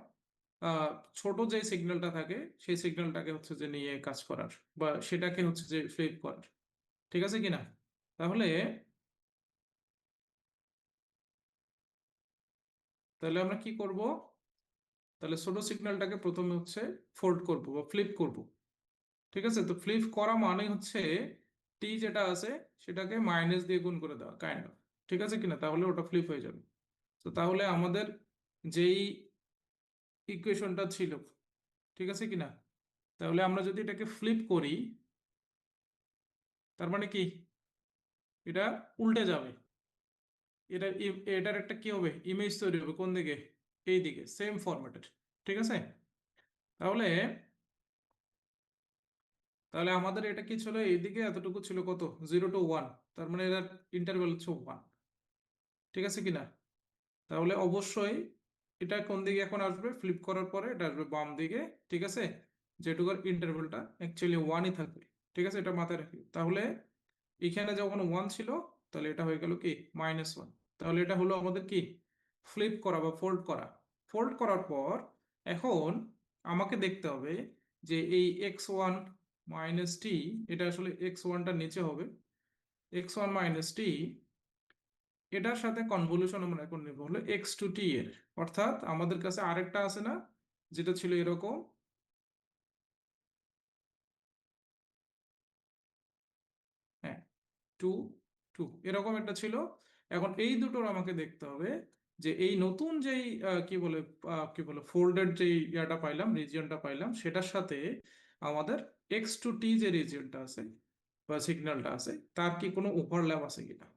আহ ছোট যে সিগন্যালটা থাকে সেই সিগন্যালটাকে হচ্ছে যে নিয়ে কাজ করার, বা সেটাকে হচ্ছে যে ফ্লিপ করার। ঠিক আছে কিনা? তাহলে তাহলে আমরা কি করব? তাহলে ছোট সিগন্যালটাকে প্রথমে হচ্ছে ফোল্ড করব বা ফ্লিপ করব। ঠিক আছে, তো ফ্লিপ করা মানে হচ্ছে টি যেটা আছে সেটাকে মাইনাস দিয়ে গুণ করে দেওয়া কাইন্ড অফ। ঠিক আছে কিনা? তাহলে ওটা ফ্লিপ হয়ে যাবে। তো তাহলে আমাদের যেই ইকুয়েশনটা ছিল, ঠিক আছে কিনা, তাহলে আমরা যদি এটাকে ফ্লিপ করি, তার মানে কি এটা উল্টে যাবে। এটার একটা কি হবে, ইমেজ তৈরি হবে কোন দিকে? এই দিকে, সেম ফরম্যাটের। ঠিক আছে, তাহলে তাহলে আমাদের এটা কি ছিল, এইদিকে এতটুকু ছিল কত, 0 to 1, তার মানে এটার ইন্টারভ্যাল হচ্ছে 1। ঠিক আছে কিনা? তাহলে অবশ্যই এটা কোন দিকে এখন আসবে, ফ্লিপ করার পরে এটা আসবে বাম দিকে। ঠিক আছে, যেটুকুর ইন্টারভ্যালটা অ্যাকচুয়ালি 1ই থাকবে। ঠিক আছে, এটা মাথায় রাখি। তাহলে এখানে যখন 1 ছিল, তাহলে এটা হয়ে গেল কি -1। তাহলে এটা হলো আমাদের কি, ফ্লিপ করা বা ফোল্ড করা। ফোল্ড করার পর এখন আমাকে দেখতে হবে যে এই x1 - t, এটা আসলে x1টার নিচে হবে, x1 - t, এটার সাথে কনভলিউশন আমরা এখন নেব হলো x2t এর। অর্থাৎ আমাদের কাছে আরেকটা আছে না, যেটা ছিল এরকম, হ্যাঁ, 2 2 এরকম একটা ছিল। এখন এই দুটোর আমাকে দেখতে হবে যে এই নতুন যেই কি বলে ফোল্ডেড যেই ইয়াটা পাইলাম, রিজিয়নটা পাইলাম, সেটার সাথে আমাদের x2t যে রিজিয়নটা আছে বা সিগন্যালটা আছে, তার কি কোনো ওভারল্যাপ আছে কিনা।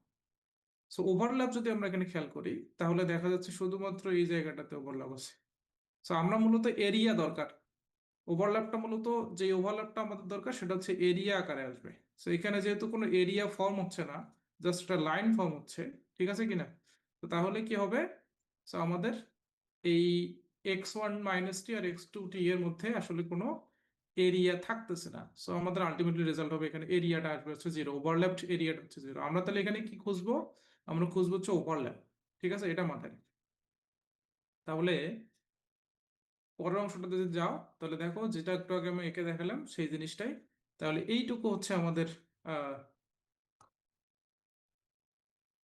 সো ওভারল্যাপ যদি আমরা এখানে খেয়াল করি, তাহলে দেখা যাচ্ছে শুধুমাত্র এই জায়গাটাতে ওভারল্যাপ আছে। সো আমরা মূলত এরিয়া দরকার, ওভারল্যাপটা মূলত যে ওভারল্যাপটা আমাদের দরকার সেটা হচ্ছে এরিয়া আকারে আসবে। সো এখানে যেহেতু কোনো এরিয়া ফর্ম হচ্ছে না, জাস্ট একটা লাইন ফর্ম হচ্ছে। ঠিক আছে কিনা? তো তাহলে কি হবে, সো আমাদের এই x1 - t আর x2t এর মধ্যে আসলে কোনো এরিয়া থাকতেছে না। সো আমাদের আলটিমেটলি রেজাল্ট হবে এখানে এরিয়াটা আসবে হচ্ছে 0, ওভারল্যাপড এরিয়াটা হচ্ছে 0। আমরা তাহলে এখানে কি খুঁজবো, আমরা খুঁজবো হচ্ছে ওভারল্যাপ। ঠিক আছে, এটা মাথায় রেখে। তাহলে পরের অংশটাতে যদি যাও, তাহলে দেখো যেটা একটু আগে আমি এঁকে দেখালাম সেই জিনিসটাই। তাহলে এইটুকু হচ্ছে আমাদের আহ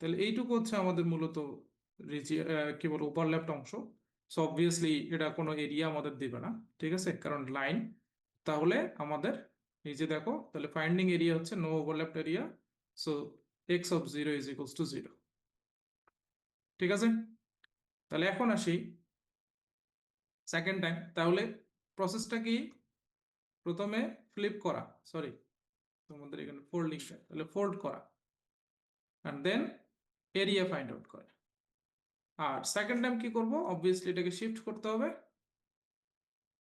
তাহলে এইটুকু হচ্ছে আমাদের মূলত কি বলবো ওভারল্যাপড অংশ। সো অবভিয়াসলি এটা কোনো এরিয়া আমাদের দিবে না। ঠিক আছে, কারণ লাইন। তাহলে আমাদের নিচে দেখো, তাহলে ফাইন্ডিং এরিয়া হচ্ছে নো ওভারল্যাপড এরিয়া। So x(0) = 0। ঠিক আছে, তাহলে এখন আসি সেকেন্ড টাইম। তাহলে প্রসেসটা কি, প্রথমে ফ্লিপ করা, সরি তোমাদের এখানে ফোল্ডিং, তাহলে ফোল্ড করা, and then area find out করা। আর সেকেন্ড টাইম কি করব, অবভিয়াসলি এটাকে শিফট করতে হবে,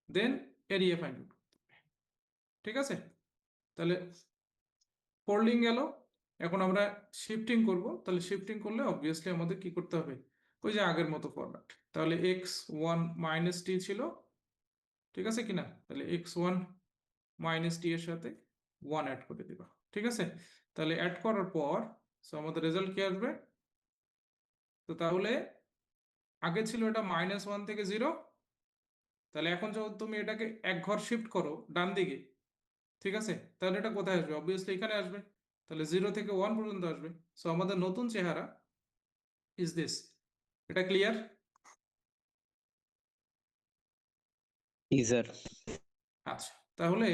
দেন এরিয়া ফাইন্ড আউট করতে হবে। ঠিক আছে, তাহলে ফোল্ডিং গেল। এখন আমরা শিফটিং করব, তাহলে শিফটিং করলে অবভিয়াসলি আমাদের কি করতে হবে, ওই যে আগের মতো ফরম্যাট। তাহলে x1 - t ছিল, ঠিক আছে কিনা, তাহলে x1 - t এর সাথে 1 অ্যাড করে দিবা। ঠিক আছে, তাহলে অ্যাড করার পর সো আমাদের রেজাল্ট কি আসবে, তো তাহলে আগে ছিল এটা -1 থেকে 0, তাহলে এখন যখন তুমি এটাকে এক ঘর শিফট করো ডান দিকে, ঠিক আছে, তাহলে এটা কোথায় আসবে, অবভিয়াসলি এখানে আসবে। তাহলে 0 থেকে 1 পর্যন্ত আসবে। সো আমাদের নতুন চেহারা ইজ দিস। এটা ক্লিয়ার? জি স্যার। আচ্ছা, তাহলে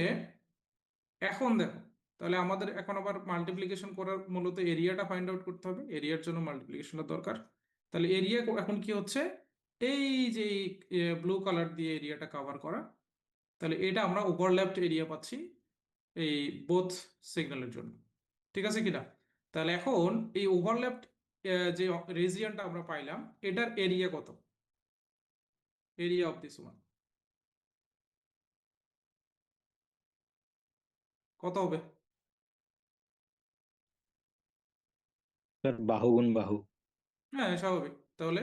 এখন দেখো, তাহলে আমাদের এখন আবার মাল্টিপ্লিকেশন করার মূলত এরিয়াটা ফাইন্ড আউট করতে হবে, এরিয়ার জন্য মাল্টিপ্লিকেশনের দরকার। তাহলে এরিয়া এখন কি হচ্ছে, এই যে ব্লু কালার দিয়ে এরিয়াটা কভার করা, তাহলে এটা আমরা ওভারল্যাপড এরিয়া পাচ্ছি এই বোথ সিগন্যালের জন্য, ঠিক আছে কিনা? তাহলে এখন এই ওভারল্যাপড যে রিজিয়নটা আমরা পাইলাম, এটার এরিয়া কত, এরিয়া অফ দিস ওয়ান কত হবে? স্যার বাহু গুণ বাহু। হ্যাঁ স্বাভাবিক, তাহলে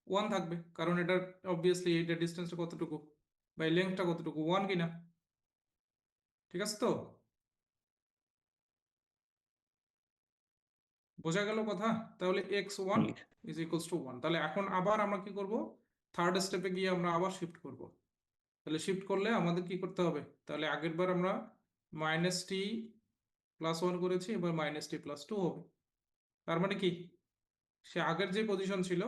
1 থাকবে, কারণ এটার অবভিয়াসলি এটা ডিস্টেন্সটা কতটুকু বা লেন্থটা কতটুকু, 1 কিনা? ঠিক আছে তো? বোঝা গেল কথা? তাহলে x1 ইজ ইকুয়ালস টু 1। তাহলে এখন আবার আমরা কি করব, থার্ড স্টেপে গিয়ে আমরা আবার শিফট করব। তাহলে শিফট করলে আমাদের কি করতে হবে, তাহলে আগের বার আমরা -t+1 করেছি, এবার -t+2 হবে। তার মানে কি, সে আগের যে পজিশন ছিল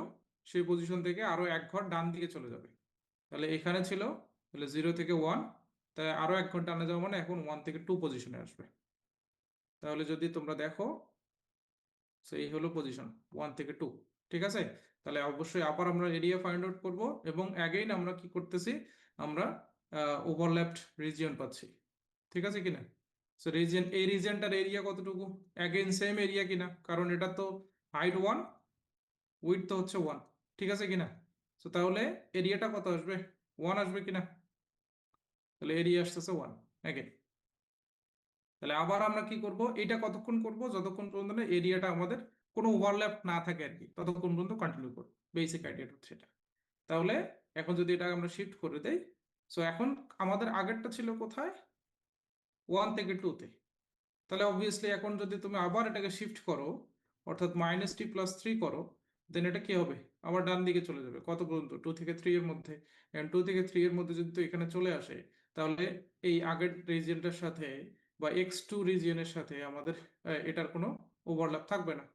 সেই পজিশন থেকে আরো এক ঘর ডান দিকে চলে যাবে। তাহলে এখানে ছিল, তাহলে 0 থেকে 1, তাই আরো এক ঘর ডানে যাওয়া মানে এখন 1 থেকে 2 পজিশনে আসবে। তাহলে যদি তোমরা দেখো, সেই হলো পজিশন 1 থেকে 2, ঠিক আছে? তাহলে অবশ্যই আবার আমরা এরিয়া ফাইন্ড আউট করব, এবং অ্যাগেইন আমরা কি করতেছি, আমরা ওভারল্যাপড রিজিয়ন পাচ্ছি, ঠিক আছে কিনা? সো রিজিয়ন, এই রিজিয়নটার এরিয়া কতটুকু, অ্যাগেইন সেম এরিয়া কিনা, কারণ এটা তো হাইট 1, উইডথ তো হচ্ছে 1, ঠিক আছে কিনা? সো তাহলে এরিয়াটা কত আসবে, 1 আসবে কিনা? তাহলে এরিয়া আসতেছে 1 অ্যাগেন। তাহলে আবার আমরা কি করব, এটা কতক্ষণ করব, যতক্ষণ পর্যন্ত না এরিয়াটা আমাদের কোনো ওভারল্যাপ না থাকে আর কি, ততক্ষণ পর্যন্ত কন্টিনিউ করব। বেসিক আইডিয়া হচ্ছে এটা। তাহলে এখন যদি এটা আমরা শিফট করে দেই, সো এখন আমাদের আগেরটা ছিল কোথায়, 1 থেকে 2 তে। তাহলে অবভিয়াসলি এখন যদি তুমি আবার এটাকে শিফট করো, অর্থাৎ -t+3 করো, দেন এটা কি হবে, আবার ডান দিকে চলে যাবে কত পর্যন্ত, 2 থেকে 3 এর মধ্যে। 2 থেকে 3 এর মধ্যে যদি তো এখানে চলে আসে, তাহলে এই আগের রিজিয়নটার সাথে বা x2 রিজিয়নের সাথে আমাদের এটার কোনো ওভারল্যাপ থাকবে না।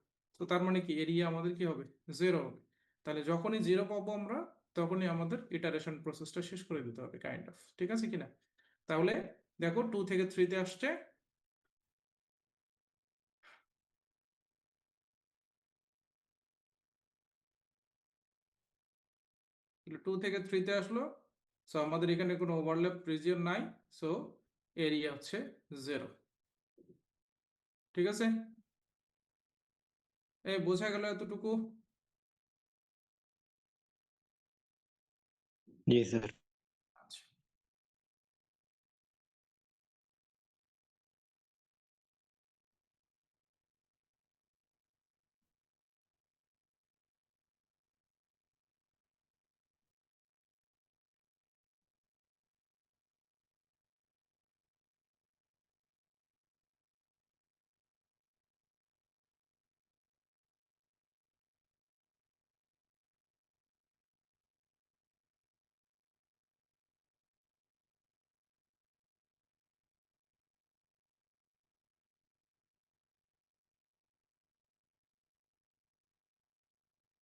তো তার মানে কি, এরিয়া আমাদের কি হবে, 0 হবে। তাহলে যখনই 0 পাবো আমরা, তখনই আমাদের ইটারেশন প্রসেসটা শেষ করে দিতে হবে কাইন্ড অফ, ঠিক আছে কিনা? তাহলে দেখো 2 থেকে 3 তে আসছে, 2 থেকে 3 তে আসলো। সো আমাদের এখানে কোনো ওভারল্যাপ রিজিয়ন নাই, সো এরিয়া হচ্ছে 0, ঠিক আছে? এই বোঝা গেল এতটুকু? জি স্যার। আচ্ছা,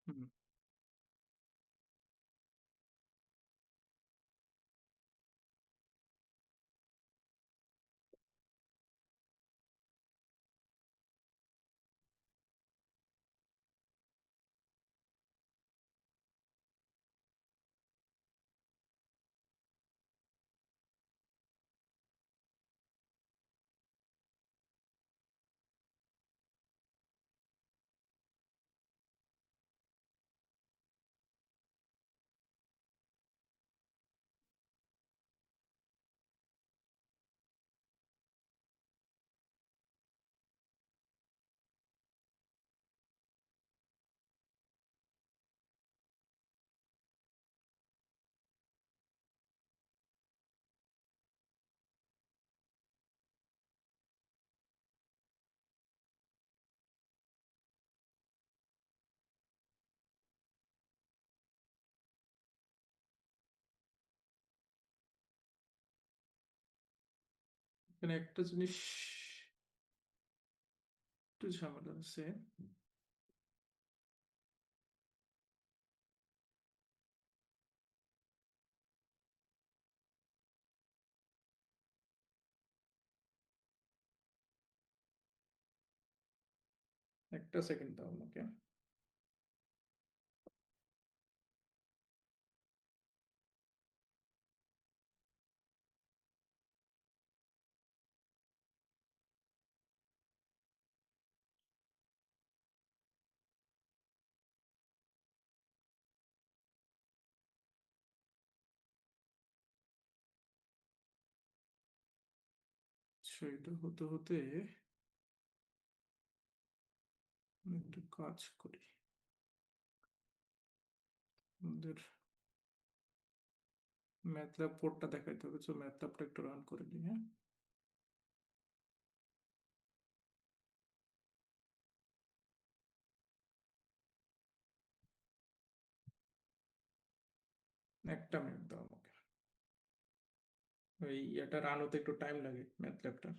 হুম, এখানে একটা জিনিস একটু ঝামেলা আছে। একটা সেকেন্ড দাও আমাকে। সেটা হতে হতে একটু কাজ করি। আমাদের ম্যাথল্যাব কোডটা দেখাইতে হবে, তো ম্যাথল্যাবটা একটু রান করে নিই। হ্যাঁ, একটা মিনিট দাও আমাকে। ওই এটা রান হতে একটু টাইম লাগে ম্যাথল্যাবটা।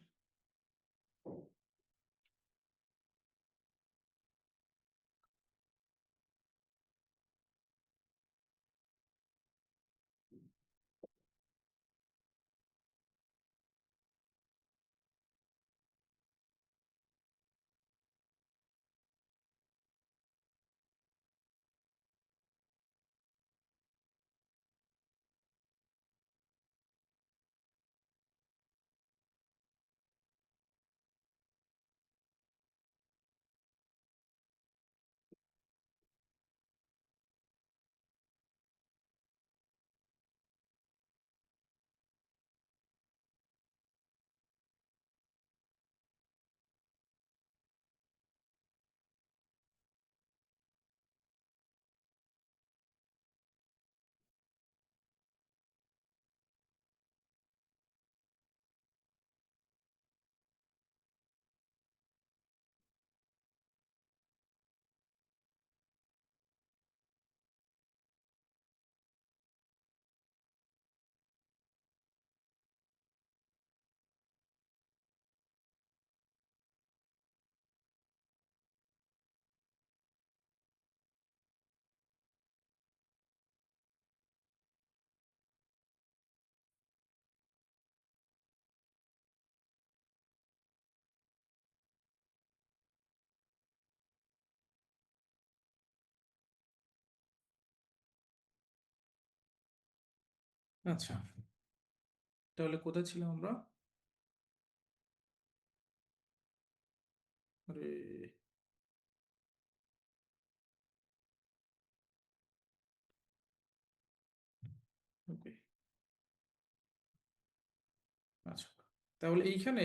আচ্ছা, তাহলে কোথায় ছিলাম আমরা? আরে, ওকে, আচ্ছা। তাহলে এইখানে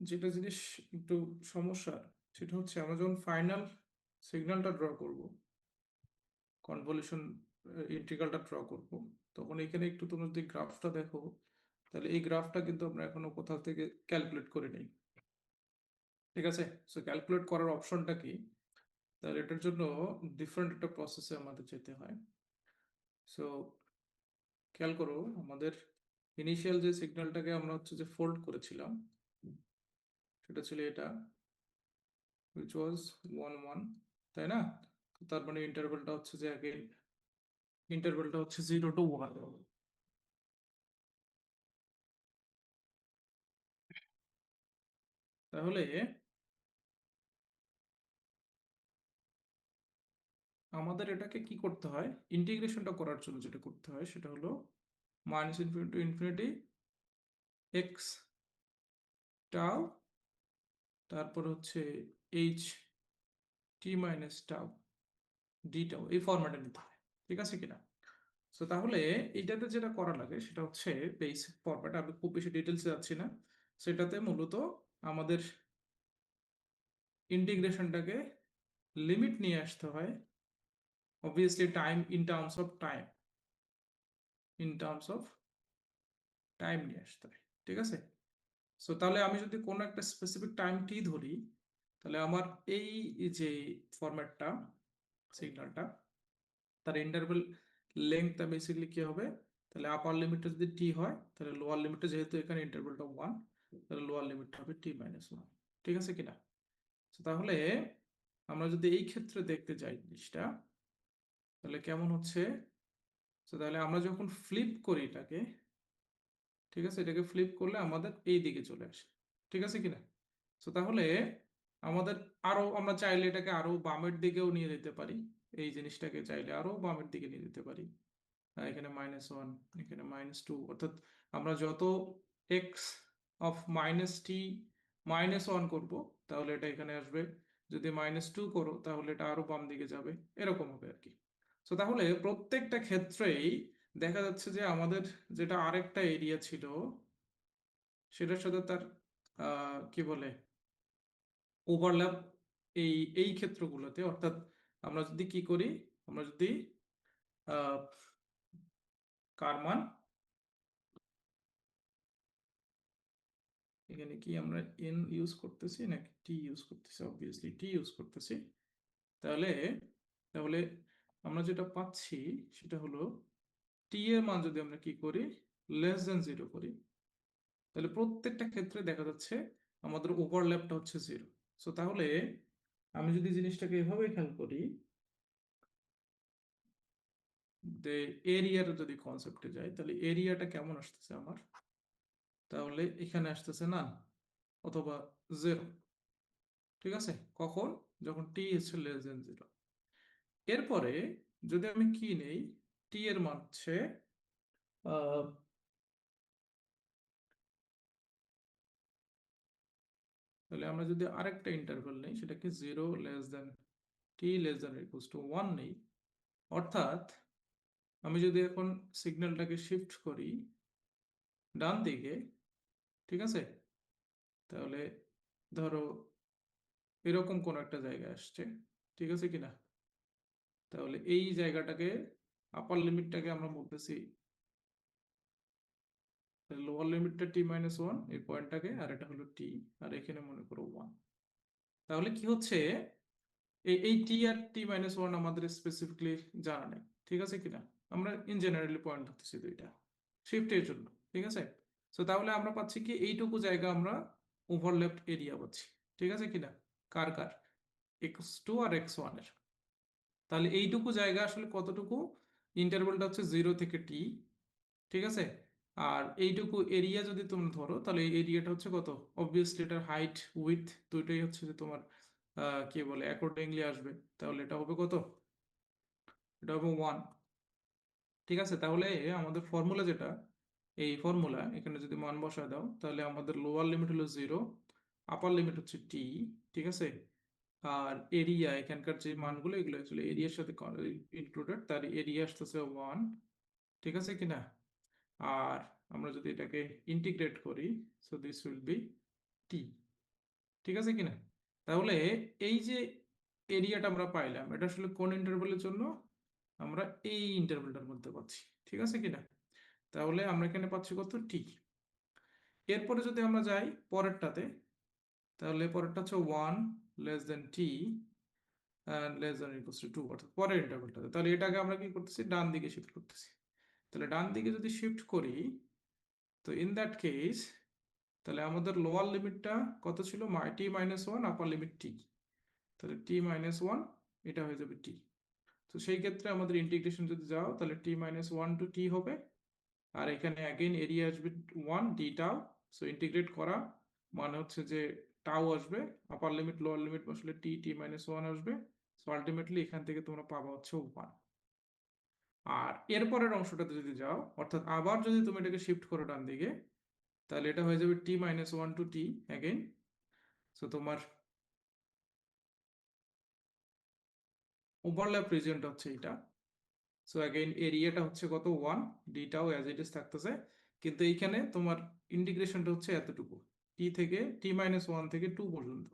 যেটা জিনিস একটু সমস্যা, সেটা হচ্ছে আমরা যখন ফাইনাল সিগন্যালটা ড্র করব, কনভলিউশন ইন্টিগ্রালটা ড্র করব, তখন এখানে একটু তোমরা যদি গ্রাফটা দেখো, তাহলে এই গ্রাফটা কিন্তু আমরা এখনো কোথাও থেকে ক্যালকুলেট করে নেই। ঠিক আছে, সো ক্যালকুলেট করার অপশনটা কি? তাহলে এটার জন্য ডিফারেন্ট একটা প্রসেসে আমাদের যেতে হয়। সো খেয়াল করো, আমাদের ইনিশিয়াল যে সিগন্যালটাকে আমরা হচ্ছে যে ফোল্ড করেছিলাম, সেটা ছিল এটা, which was 1 1, তাই না? তো তার মানে ইন্টারভ্যালটা হচ্ছে যে अगेन ইন্টারভ্যালটা হচ্ছে 0 to 1। তাহলে আমাদের এটাকে কি করতে হয়, ইন্টিগ্রেশনটা করার জন্য যেটা করতে হয় সেটা হলো minus infinity to infinity x টাও, তারপর হচ্ছে এইচ টি মাইনাস টাও ডি টাও, এই ফরম্যাটে নিতে হয়। ঠিক আছে কিনা? সো তাহলে এইটাতে যেটা করা লাগে সেটা হচ্ছে বেসিক ফরম্যাট, আমি খুব বেশি ডিটেলসে যাচ্ছি না। সেটাতে মূলত আমাদের ইন্টিগ্রেশনটাকে লিমিট নিয়ে আসতে হয়, obviously time in terms of time, in terms of time নিয়ে আসতে হয়। ঠিক আছে, সো তাহলে আমি যদি কোনো একটা স্পেসিফিক টাইম টি ধরি, তাহলে আমার এই যে ফরম্যাটটা, সিগন্যালটা, তার ইন্টারভেল লেন্থটা বেসিক্যালি কি হবে, তাহলে আপার লিমিটটা যদি টি হয়, তাহলে লোয়ার লিমিটটা, যেহেতু এখানে ইন্টারভেলটা 1, তাহলে লোয়ার লিমিটটা হবে টি মাইনাস 1। ঠিক আছে কিনা? So তাহলে আমরা যদি এই ক্ষেত্রে দেখতে যাই জিনিসটা, তাহলে কেমন হচ্ছে? তো তাহলে আমরা যখন ফ্লিপ করি এটাকে, ঠিক আছে, এটাকে ফ্লিপ করলে আমাদের এই দিকে চলে আসে। ঠিক আছে কিনা? তো তাহলে আমাদের আমরা চাইলে এটাকে আরো বামের দিকেও নিয়ে যেতে পারি, এই জিনিসটাকে চাইলে আরো বামের দিকে নিয়ে যেতে পারি। এখানে -1, এখানে -2, অর্থাৎ আমরা যত এক্স অফ -t -1 করব তাহলে এটা এখানে আসবে, যদি -2 করো তাহলে এটা আরো বাম দিকে যাবে, এরকম হবে আর কি। তো তাহলে প্রত্যেকটা ক্ষেত্রেই দেখা যাচ্ছে যে আমাদের যেটা আরেকটা এরিয়া ছিল সেটার সাথে তার কি বলে ওভারল্যাপ এই এই ক্ষেত্রগুলোতে, অর্থাৎ আমরা যদি কি করি, আমরা যদি আহ, কার মান, এখানে কি আমরা এন ইউজ করতেছি নাকি টি ইউজ করতেছি, অবভিয়াসলি টি ইউজ করতেছি, তাহলে তাহলে আমরা যেটা পাচ্ছি সেটা হলো টি এর মান যদি আমরা কি করি <0 করি, তাহলে প্রত্যেকটা ক্ষেত্রে দেখা যাচ্ছে আমাদের ওভারল্যাপটা হচ্ছে 0। সো তাহলে আমি যদি জিনিসটাকে এভাবে খেয়াল করি, যে এরিয়ার যদি কনসেপ্টে যাই তাহলে এরিয়াটা কেমন আসতেছে আমার, তাহলে এখানে আসতেছে না অথবা 0, ঠিক আছে, কখন, যখন টি হচ্ছে <0। এরপরে যদি আমি কি নেই, টি এর মান হচ্ছে আহ, তাহলে আমরা যদি আরেকটা ইন্টারভ্যাল নেই, সেটাকে 0 t <1 নেই, অর্থাৎ আমি যদি এখন সিগন্যালটাকে শিফট করি ডান দিকে, ঠিক আছে, তাহলে ধরো এরকম কোন একটা জায়গায় আসছে, ঠিক আছে কিনা, তাহলে এই জায়গাটাকে আপার লিমিটটাকে আমরা বলতেছি, লোয়ার লিমিটটা t-1 এই পয়েন্টটাকে, আর এটা হলো t, আর এখানে মনে করো 1। তাহলে কি হচ্ছে, এই টি আর t-1 আমাদের স্পেসিফিকলি জানা নেই, ঠিক আছে কিনা, আমরা ইন জেনারেলি পয়েন্ট ধরতেছি দুইটা শিফটের জন্য, ঠিক আছে। সো তাহলে আমরা পাচ্ছি কি এইটুকু জায়গা আমরা ওভারল্যাপড এরিয়া পাচ্ছি, ঠিক আছে কিনা, কার কার x2 আর x1 এর। তাহলে এইটুকু জায়গা আসলে কতটুকু, ইন্টারভ্যালটা হচ্ছে 0 থেকে t, ঠিক আছে। আর এইটুকু এরিয়া যদি তুমি ধরো তাহলে এই এরিয়াটা হচ্ছে কত, অবভিয়াসলি এটার হাইট উইথ দুইটাই হচ্ছে যে তোমার কি বলে অ্যাকর্ডিংলি আসবে, তাহলে এটা হবে কত, এটা হবে 1, ঠিক আছে। তাহলে আমাদের ফর্মুলা যেটা, এই ফর্মুলা এখানে যদি মান বসায় দাও তাহলে আমাদের লোয়ার লিমিট হলো 0, আপার লিমিট হচ্ছে t, ঠিক আছে। আর এরিয়া এখানকার যে মানগুলো এগুলো অ্যাকচুয়ালি এরিয়ার সাথে ইনক্লুডেড, তার এরিয়া আসতেছে 1, ঠিক আছে কিনা। আর আমরা যদি এটাকে ইন্টিগ্রেট করি, so this will be t, ঠিক আছে কিনা। তাহলে এই যে এরিয়াটা আমরা পাইলাম এটা আসলে কোন ইন্টারভ্যালের জন্য, আমরা এই ইন্টারভ্যালটার মধ্যে পাচ্ছি, ঠিক আছে কিনা। তাহলে আমরা এখানে পাচ্ছি কত, টি। এরপরে যদি আমরা যাই পরেরটাতে, তাহলে পরেরটা হচ্ছে 1 t <2, অর্থাৎ পরের ইন্টারভ্যালটাতে, তাহলে এটাকে আমরা কি করতেছি, ডান দিকে শিফট করতেছি। তাহলে ডান দিকে যদি শিফট করি, তো ইন দ্যাট কেস তাহলে আমাদের লোয়ার লিমিটটা কত ছিল, t-1, আপার লিমিট t, তাহলে t-1 এটা হয়ে যাবে t। তো সেই ক্ষেত্রে আমাদের ইন্টিগ্রেশন যদি যাও তাহলে t-1 টু t হবে, আর এখানে অ্যাগেন এরিয়া আসবে 1 d টাও। সো ইন্টিগ্রেট করা মানে হচ্ছে যে টাও আসবে, আপার লিমিট লোয়ার লিমিট বসলে t-1 আসবে। সো আলটিমেটলি এখান থেকে তোমরা পাবা হচ্ছে 1। আর এরপরের অংশটাতে যদি যাও, অর্থাৎ আবার যদি তুমি এটাকে শিফট করো ডান দিকে, তাহলে এটা হয়ে যাবে t-1 to t again. So তোমার ওভারল্যাপ রিজিয়নটা হচ্ছে এটা। সো অ্যাগেইন এরিয়াটা হচ্ছে কত, 1, ডিটাও অ্যাজ ইট ইজ থাকতেছে, কিন্তু এইখানে তোমার ইন্টিগ্রেশনটা হচ্ছে এতটুকু, টি থেকে t-1 থেকে 2 পর্যন্ত।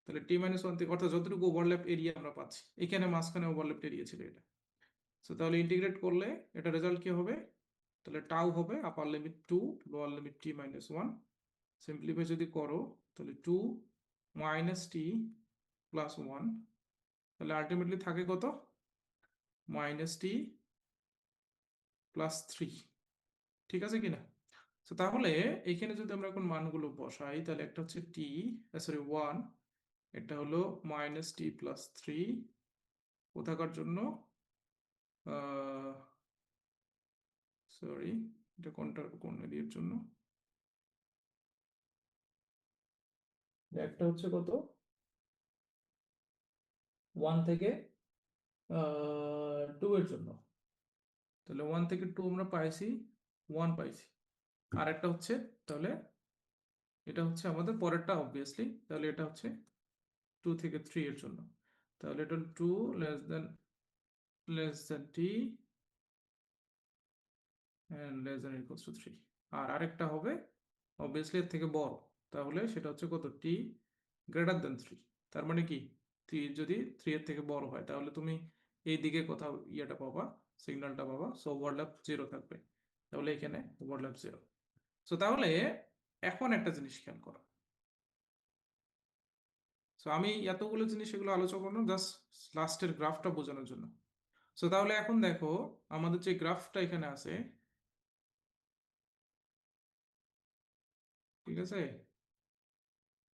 তাহলে t-1 থেকে, অর্থাৎ যতটুকু ওভারল্যাপ এরিয়া আমরা পাচ্ছি, এখানে মাঝখানে ওভারল্যাপ এরিয়া ছিল এটা। সো তাহলে ইন্টিগ্রেট করলে এটা রেজাল্ট কি হবে, তাহলে টাউ হবে আপার limit 2, lower limit t-1, simplify যদি করো তাহলে 2 - t + 1, তাহলে আলটিমেটলি থাকে কত, -t + 3, ঠিক আছে কিনা। তো তাহলে এখানে যদি আমরা এখন মানগুলো বসাই, তাহলে একটা হচ্ছে টি, সরি 1, এটা হলো -t + 3 কোথাকার জন্য, সরি এটা কোন এরিয়ার জন্য, একটা হচ্ছে কত 1 থেকে 2 এর জন্য, তাহলে 1 থেকে 2 আমরা পাইছি, 1 পাইছি। আর একটা হচ্ছে, তাহলে এটা হচ্ছে আমাদের পরেরটা অবভিয়াসলি, তাহলে এটা হচ্ছে 2 থেকে 3 এর জন্য, তাহলে এটা 2 less than t and less than or equals to 3। আর আরেকটা হবে অবভিয়াসলি এর থেকে বড়, তাহলে সেটা হচ্ছে কত, t greater than 3। তার মানে কি, t যদি 3 এর থেকে বড় হয় তাহলে তুমি এই দিকে কোথাও ইয়েটা পাবা, সিগন্যালটা পাবা, সো ওভারল্যাপ 0 থাকবে, তাহলে এখানে ওভারল্যাপ 0। সো তাহলে এখন একটা জিনিস খেয়াল করো, সো আমি এতগুলো জিনিস এগুলো আলোচনা করলাম জাস্ট লাস্টের গ্রাফটা বোঝানোর জন্য। সো তাহলে এখন দেখো আমাদের যে গ্রাফটা এখানে আছে, ঠিক আছে,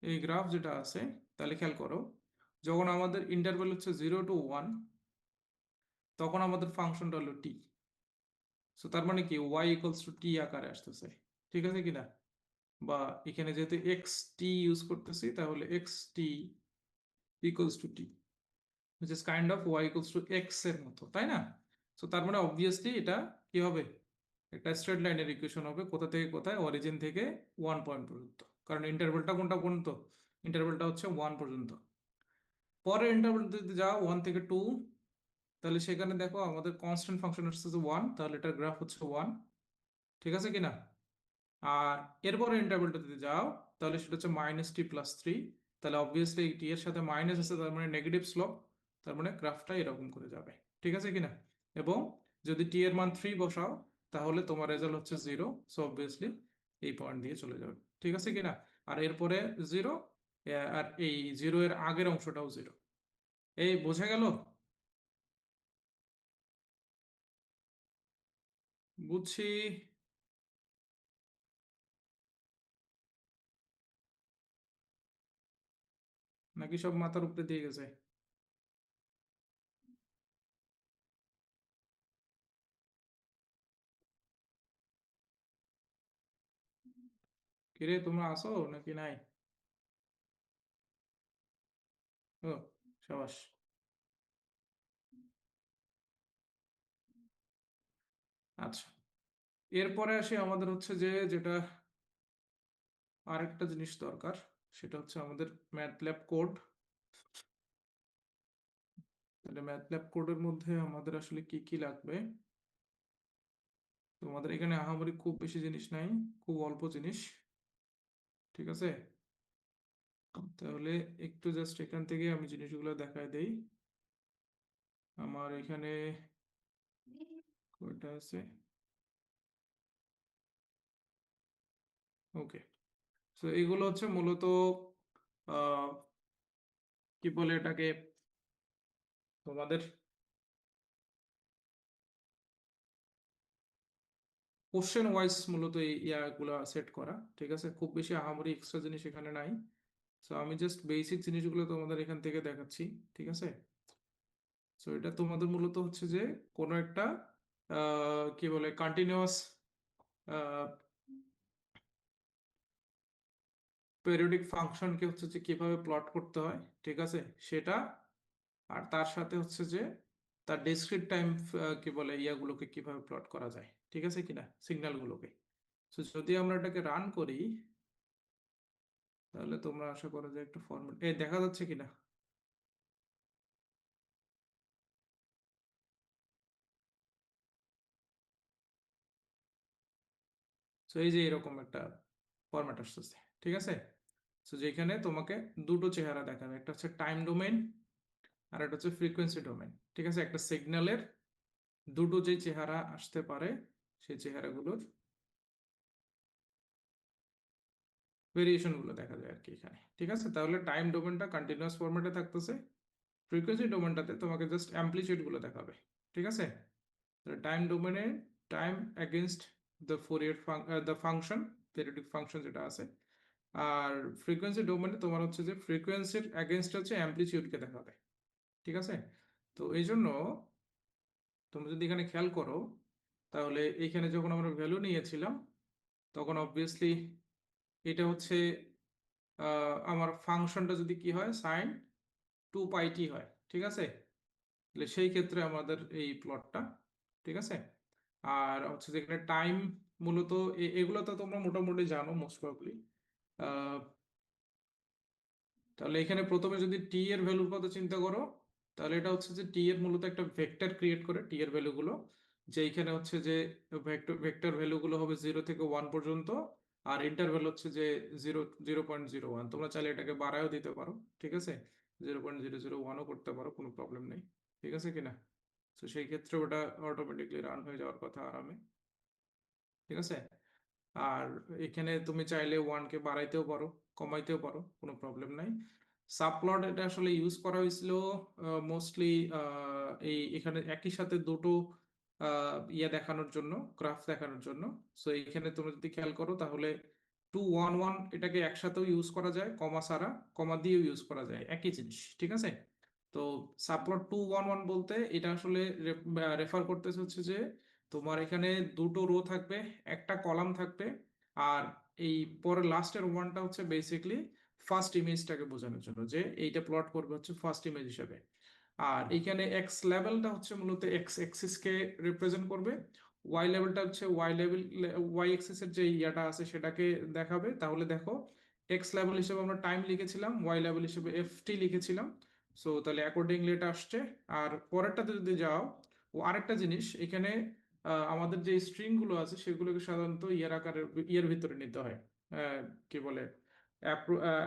এই গ্রাফ যেটা আছে, তাহলে খেয়াল করো, যখন আমাদের ইন্টারভ্যাল হচ্ছে 0 to 1, তখন আমাদের ফাংশনটা হলো টি। সো তার মানে কি y ইকুয়ালস টু টি আকারে আসতেছে, ঠিক আছে কিনা, বা এখানে যেহেতু এক্স টি ইউজ করতেছি তাহলে x T equals to T, which is kind of y equals to x এর মতো, তাই না? সো তার মানে অবভিয়াসলি এটা কি হবে, একটা স্ট্রেট লাইনের ইকুয়েশন হবে, কোথা থেকে কোথায়, অরিজিন থেকে 1 পয়েন্ট পর্যন্ত, কারণ ইন্টারভ্যালটা কোনটা পর্যন্ত, ইন্টারভ্যালটা হচ্ছে 1 পর্যন্ত। পরে ইন্টারভ্যাল যদি যাও 1 থেকে 2, তাহলে সেখানে দেখো আমাদের কনস্ট্যান্ট ফাংশন আসছে 1, তাহলে এটার গ্রাফ হচ্ছে 1, ঠিক আছে কিনা। আর এরপরে ইন্টারভ্যালটা যদি যাও তাহলে সেটা হচ্ছে -t+3, তাহলে অবভিয়াসলি টি এর সাথে মাইনাস আছে, তার মানে নেগেটিভ স্লোপ, তার মানে গ্রাফটা এরকম করে যাবে, ঠিক আছে কিনা। এবং যদি টি এর মান 3 বসাও তাহলে তোমার রেজাল্ট হচ্ছে 0, সো অবভিয়াসলি এই পয়েন্ট দিয়ে চলে যাবে, ঠিক আছে কিনা। আর এরপরে 0, আর এই 0 এর আগের অংশটাও 0। এই বোঝা গেল? বুঝছি। নাকি সব মাথার উপরে দিয়ে গেছে? কিরে তোমরা আসো নাকি নাই? ও, সাবাস। আচ্ছা, এরপরে আসি আমাদের হচ্ছে যে যেটা আরেকটা জিনিস দরকার, সেটা হচ্ছে আমাদের ম্যাথল্যাব কোড। তাহলে ম্যাথল্যাব কোডের মধ্যে আমাদের আসলে কি কি লাগবে, তোমাদের এখানে আহামরি খুব বেশি জিনিস নাই, খুব অল্প জিনিস, ঠিক আছে। তাহলে একটু জাস্ট এখান থেকে আমি জিনিসগুলো দেখায় দেই। আমার এখানে কয়টা আছে, ওকে। সো এগুলো হচ্ছে মূলত আহ, কি বলে এটাকে, তোমাদের কোশ্চেন ওয়াইজ মূলত এই ইয়াগুলো সেট করা, ঠিক আছে, খুব বেশি আহামরি এক্সট্রা জিনিস এখানে নাই। সো আমি জাস্ট বেসিক জিনিসগুলো তোমাদের এখান থেকে দেখাচ্ছি, ঠিক আছে। সো এটা তোমাদের মূলত হচ্ছে যে কোনো একটা কি বলে কন্টিনিউয়াস পেরিয়ডিক ফাংশনকে হচ্ছে যে কিভাবে প্লট করতে হয়, ঠিক আছে, সেটা। আর তার সাথে হচ্ছে যে তার ডিসক্রিট টাইম কি বলে ইয়াগুলোকে কিভাবে প্লট করা যায়, ঠিক আছে কিনা, সিগন্যালগুলোকে। সো যদি আমরা এটাকে রান করি তাহলে তোমরা আশা করো যে একটা ফরম্যাট এই দেখা যাচ্ছে কিনা। সো এই যে এরকম একটা ফরম্যাট আসতেছে, ঠিক আছে। সো যেখানে তোমাকে দুটো চেহারা দেখাবে, একটা হচ্ছে টাইম ডোমেন আর একটা হচ্ছে ফ্রিকোয়েন্সি ডোমেন, ঠিক আছে। একটা সিগন্যালের দুটো যে চেহারা আসতে পারে সেই চেহারাগুলোর ভেরিয়েশন গুলো দেখা যায় আর কি এখানে, ঠিক আছে। তাহলে টাইম ডোমেনটা কন্টিনিউয়াস ফরম্যাটে থাকতেছে, ফ্রিকোয়েন্সি ডোমেনটাতে তোমাকে জাস্ট অ্যামপ্লিটিউড গুলো দেখাবে, ঠিক আছে। টাইম ডোমেনে time against the Fourier the function, periodic function যেটা আছে। আর ফ্রিকোয়েন্সি ডোমেনে তোমার হচ্ছে যে ফ্রিকোয়েন্সির এগেনস্ট হচ্ছে অ্যামপ্লিটিউডকে দেখাবে, ঠিক আছে। তো এই জন্য তুমি যদি এখানে খেয়াল করো তাহলে এইখানে যখন আমরা ভ্যালু নিয়েছিলাম তখন অবভিয়াসলি এটা হচ্ছে আমার ফাংশনটা যদি কি হয় সাইন 2πt হয়, ঠিক আছে? তাহলে সেই ক্ষেত্রে আমাদের এই প্লটটা, ঠিক আছে। আর হচ্ছে যেখানে টাইম মূলত এগুলো তো তোমরা মোটামুটি জানো মোস্ট প্রবাবলি। তাহলে এখানে প্রথমে যদি টি এর ভ্যালুর কথা চিন্তা করো, তাহলে এটা হচ্ছে যে টি এর মূলত একটা ভেক্টর ক্রিয়েট করে টি এর ভ্যালুগুলো, যে এখানে হচ্ছে যে ভেক্টর ভ্যালুগুলো হবে 0 থেকে 1 পর্যন্ত, আর ইন্টারভ্যাল হচ্ছে যে 0.01। তোমরা চাইলে এটাকে বাড়ায়ও দিতে পারো, ঠিক আছে, 0.001ও করতে পারো, কোনো প্রবলেম নেই, ঠিক আছে কিনা। তো সেই ক্ষেত্রে ওটা অটোমেটিকলি রান হয়ে যাওয়ার কথা আরামে, ঠিক আছে। আর এখানে তুমি চাইলে 1কে বাড়াইতেও পারো, কমাইতেও পারো, কোনো প্রবলেম নাই। সাবপ্লট এটা আসলে ইউজ করা হয়েছিল মোস্টলি এই এখানে একই সাথে দুটো ইয়ে দেখানোর জন্য, গ্রাফ দেখানোর জন্য। সো এখানে তুমি যদি খেয়াল করো তাহলে 2 1 1 এটাকে একসাথেও ইউজ করা যায়, কমা ছাড়া, কমা দিয়েও ইউজ করা যায়, একই জিনিস, ঠিক আছে। তো সাবপ্লট 2 1 1 বলতে এটা আসলে রেফার করতেছে হচ্ছে যে তোমার এখানে দুটো রো থাকবে, একটা কলাম থাকবে, আর এই পরে লাস্টের ওয়ানটা হচ্ছে বেসিকলি ফার্স্ট ইমেজটাকে বোঝানোর জন্য, যে এইটা প্লট করবে হচ্ছে ফার্স্ট ইমেজ হিসেবে। আর এইখানে এক্স লেভেলটা হচ্ছে মূলত এক্স এক্সিস কে রিপ্রেজেন্ট করবে, ওয়াই লেভেলটা হচ্ছে ওয়াই লেভেল, ওয়াই এক্সিস এর যে ইয়াটা আছে সেটাকে দেখাবে। তাহলে দেখো এক্স লেভেল হিসেবে আমরা টাইম লিখেছিলাম, ওয়াই লেভেল হিসেবে এফটি লিখেছিলাম। সো তাহলে অ্যাকর্ডিংলি এটা আসছে। আর পরেরটাতে যদি যাও, ও আরেকটা জিনিস এখানে, আমাদের যে স্ট্রিং গুলো আছে সেগুলোকে সাধারণত ইয়ার আকারের ইয়ের ভিতরে নিতে হয়, কি বলে,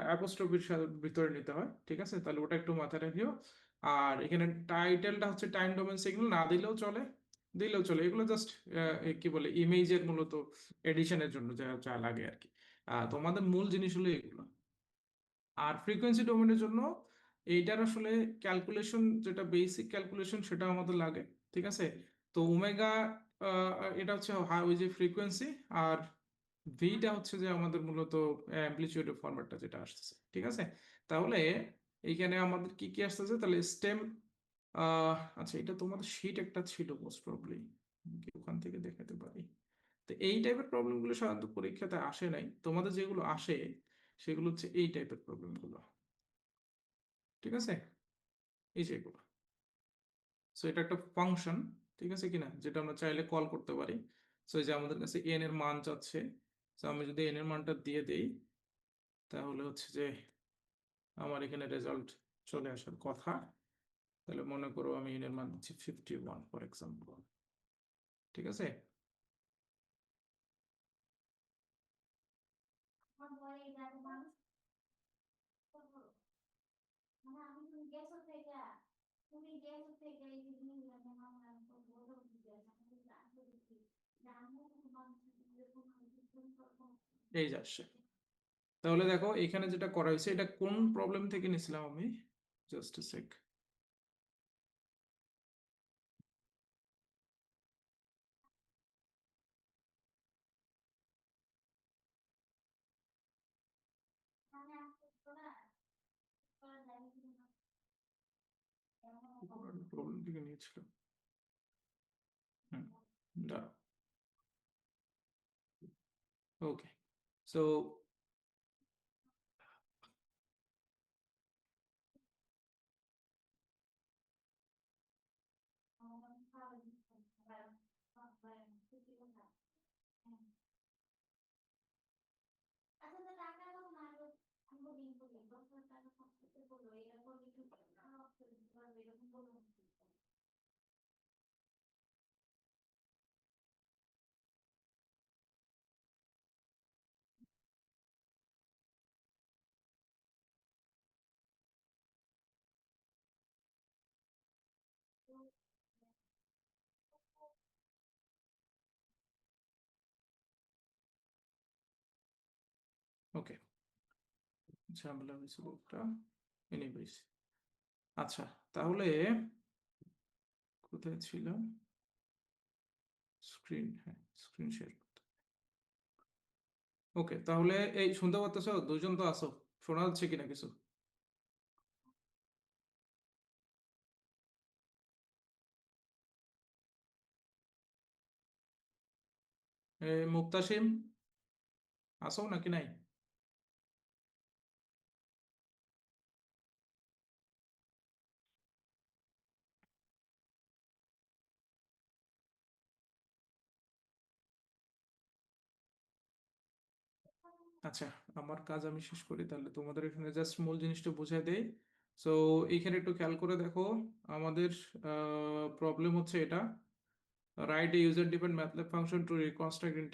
অ্যাপোস্ট্রফির ভিতরে নিতে হয়, ঠিক আছে। তাহলে ওটা একটু মাথায় রাখিও। আর এখানে টাইটেলটা হচ্ছে টাইম ডোমেন সিগন্যাল, না দিলেও চলে, দিলেও চলে, এগুলো জাস্ট কি বলে ইমেজের মূলত এডিশনের জন্য যা যা লাগে আর কি। তোমাদের মূল জিনিস হলো এগুলো। আর ফ্রিকোয়েন্সি ডোমেনের জন্য এইটার আসলে ক্যালকুলেশন, যেটা বেসিক ক্যালকুলেশন সেটা আমাদের লাগে, ঠিক আছে। তো ওমেগা এটা হচ্ছে ওই যে ফ্রিকোয়েন্সি, আর ভিটা হচ্ছে যে আমাদের মূলত অ্যাম্পলিটিউড ফরম্যাটটা যেটা আসতেছে, ঠিক আছে। তাহলে এইখানে আমাদের কি কি আসতেছে, তাহলে স্টেম, আচ্ছা এটা তোমাদের শীট একটা ছিল মোস্ট প্রবলি, ওখান থেকে দেখাতে পারি। তো এই টাইপের প্রবলেমগুলো সাধারণত পরীক্ষাতে আসে নাই, তোমাদের যেগুলো আসে সেগুলো হচ্ছে এই টাইপের প্রবলেমগুলো, ঠিক আছে, এই যেগুলো। সো এটা একটা ফাংশন, ঠিক আছে কিনা, যেটা আমরা চাইলে কল করতে পারি। সো এই যে আমাদের কাছে এন এর মান চাচ্ছে, তো আমি যদি এন এর মানটা দিয়ে দেই, তাহলে হচ্ছে যে আমার এখানে রেজাল্ট চলে আসার কথা। তাহলে মনে করো আমি এন এর মান দিচ্ছি 51 ফর এক্সাম্পল, ঠিক আছে। এই যে আসছে। তাহলে দেখো এখানে যেটা করা হয়েছে, এটা কোন প্রবলেম থেকে নিছিলাম আমি, জাস্ট সেক। প্রবলেম থেকে নিয়েছিলাম, হুম, দাঁড়াও, ওকে। সো ওকে, ঝামেলা হয়েছিল একটা, এনিওয়েজ। আচ্ছা, তাহলে কোথায় ছিলাম, স্ক্রিন, হ্যাঁ স্ক্রিন শেয়ার করতে। ওকে, তাহলে এই শুনতে পাচ্তেছো, দুজন তো আছো, শোনা যাচ্ছে কিনা কিছু? মুক্তাসিম, আসো নাকি নাই? আচ্ছা, আমার কাজ আমি শেষ করি, তাহলে তোমাদের এখানে জাস্ট মূল জিনিসটা বুঝাই দেই। সো এইখানে একটু খেয়াল করে দেখো, আমাদের প্রবলেম হচ্ছে এটা, write a user defined MATLAB function to reconstruct in